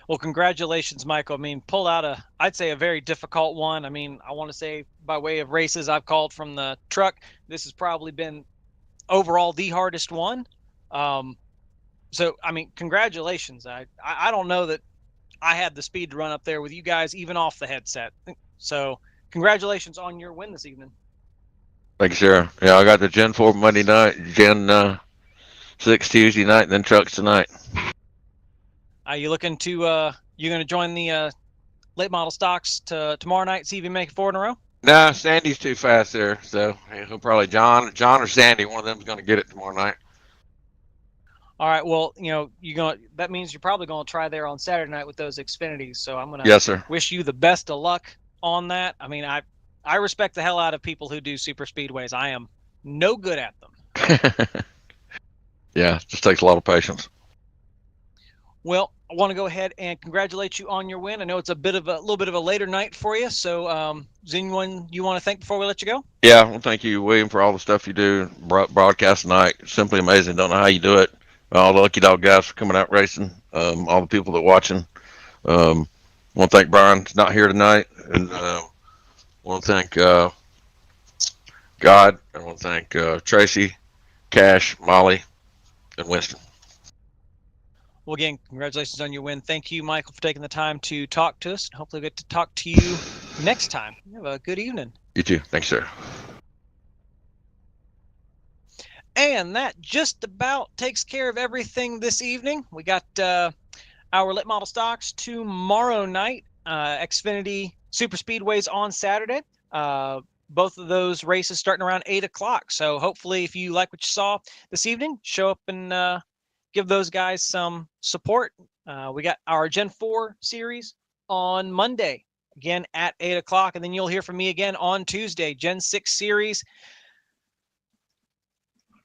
Well, congratulations, Michael. I mean, pulled out I'd say a very difficult one. I mean, I want to say by way of races I've called from the truck, this has probably been overall the hardest one. So, I mean, congratulations. I don't know that I had the speed to run up there with you guys, even off the headset. So congratulations on your win this evening. Thank you, sir. Yeah, I got the Gen 4 Monday night, Gen 6 Tuesday night, and then trucks tonight. Are you looking to, you going to join the late model stocks tomorrow night, see if you make it 4 in a row? Nah, Sandy's too fast there. So he'll probably, John or Sandy, one of them's going to get it tomorrow night. All right. Well, that means you're probably going to try there on Saturday night with those Xfinities. So I'm going to yes, sir. Wish you the best of luck on that. I mean, I respect the hell out of people who do super speedways. I am no good at them. Yeah, it just takes a lot of patience. Well, I want to go ahead and congratulate you on your win. I know it's a little bit of a later night for you. So, is anyone you want to thank before we let you go? Yeah, well, thank you, William, for all the stuff you do. Broadcast tonight, simply amazing. Don't know how you do it. All the Lucky Dog guys for coming out racing. All the people that are watching. Want to thank Brian. He's not here tonight, and want to thank God. I want to thank Tracy, Cash, Molly, and Winston. Well, again, congratulations on your win. Thank you, Michael, for taking the time to talk to us. Hopefully, we'll get to talk to you next time. Have a good evening. You too. Thanks, sir. And that just about takes care of everything this evening. We got our late model stocks tomorrow night, Xfinity Super Speedways on Saturday. Both of those races starting around 8 o'clock. So hopefully, if you like what you saw this evening, show up and give those guys some support. We got our Gen 4 series on Monday, again at 8 o'clock. And then you'll hear from me again on Tuesday, Gen 6 series,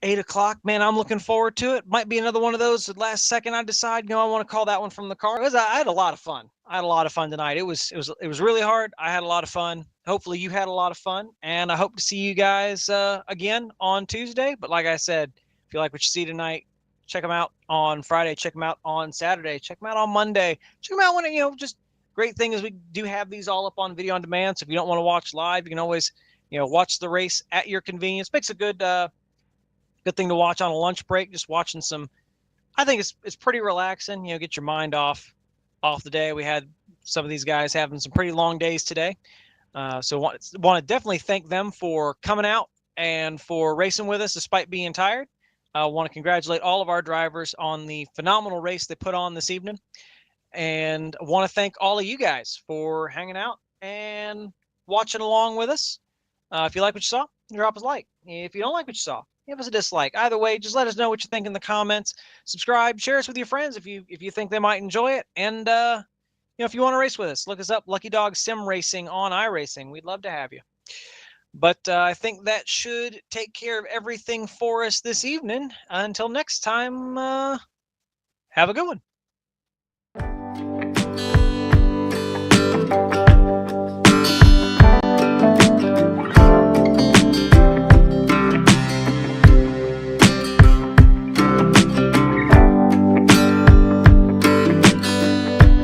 8 o'clock. Man, I'm looking forward to it. Might be another one of those last second I decide, I want to call that one from the car. I had a lot of fun. I had a lot of fun tonight. It was really hard. I had a lot of fun. Hopefully you had a lot of fun, and I hope to see you guys again on Tuesday. But like I said, if you like what you see tonight, check them out on Friday. Check them out on Saturday. Check them out on Monday. Check them out when, just great thing is we do have these all up on video on demand. So if you don't want to watch live, you can always, watch the race at your convenience. Makes a good thing to watch on a lunch break. Just watching I think it's pretty relaxing. Get your mind off the day. We had some of these guys having some pretty long days today. So want to definitely thank them for coming out and for racing with us despite being tired. I want to congratulate all of our drivers on the phenomenal race they put on this evening. And I want to thank all of you guys for hanging out and watching along with us. If you like what you saw, drop us a like. If you don't like what you saw, give us a dislike. Either way, just let us know what you think in the comments. Subscribe, share us with your friends if you think they might enjoy it. And, if you want to race with us, look us up, Lucky Dog Sim Racing on iRacing. We'd love to have you. But I think that should take care of everything for us this evening. Until next time, have a good one.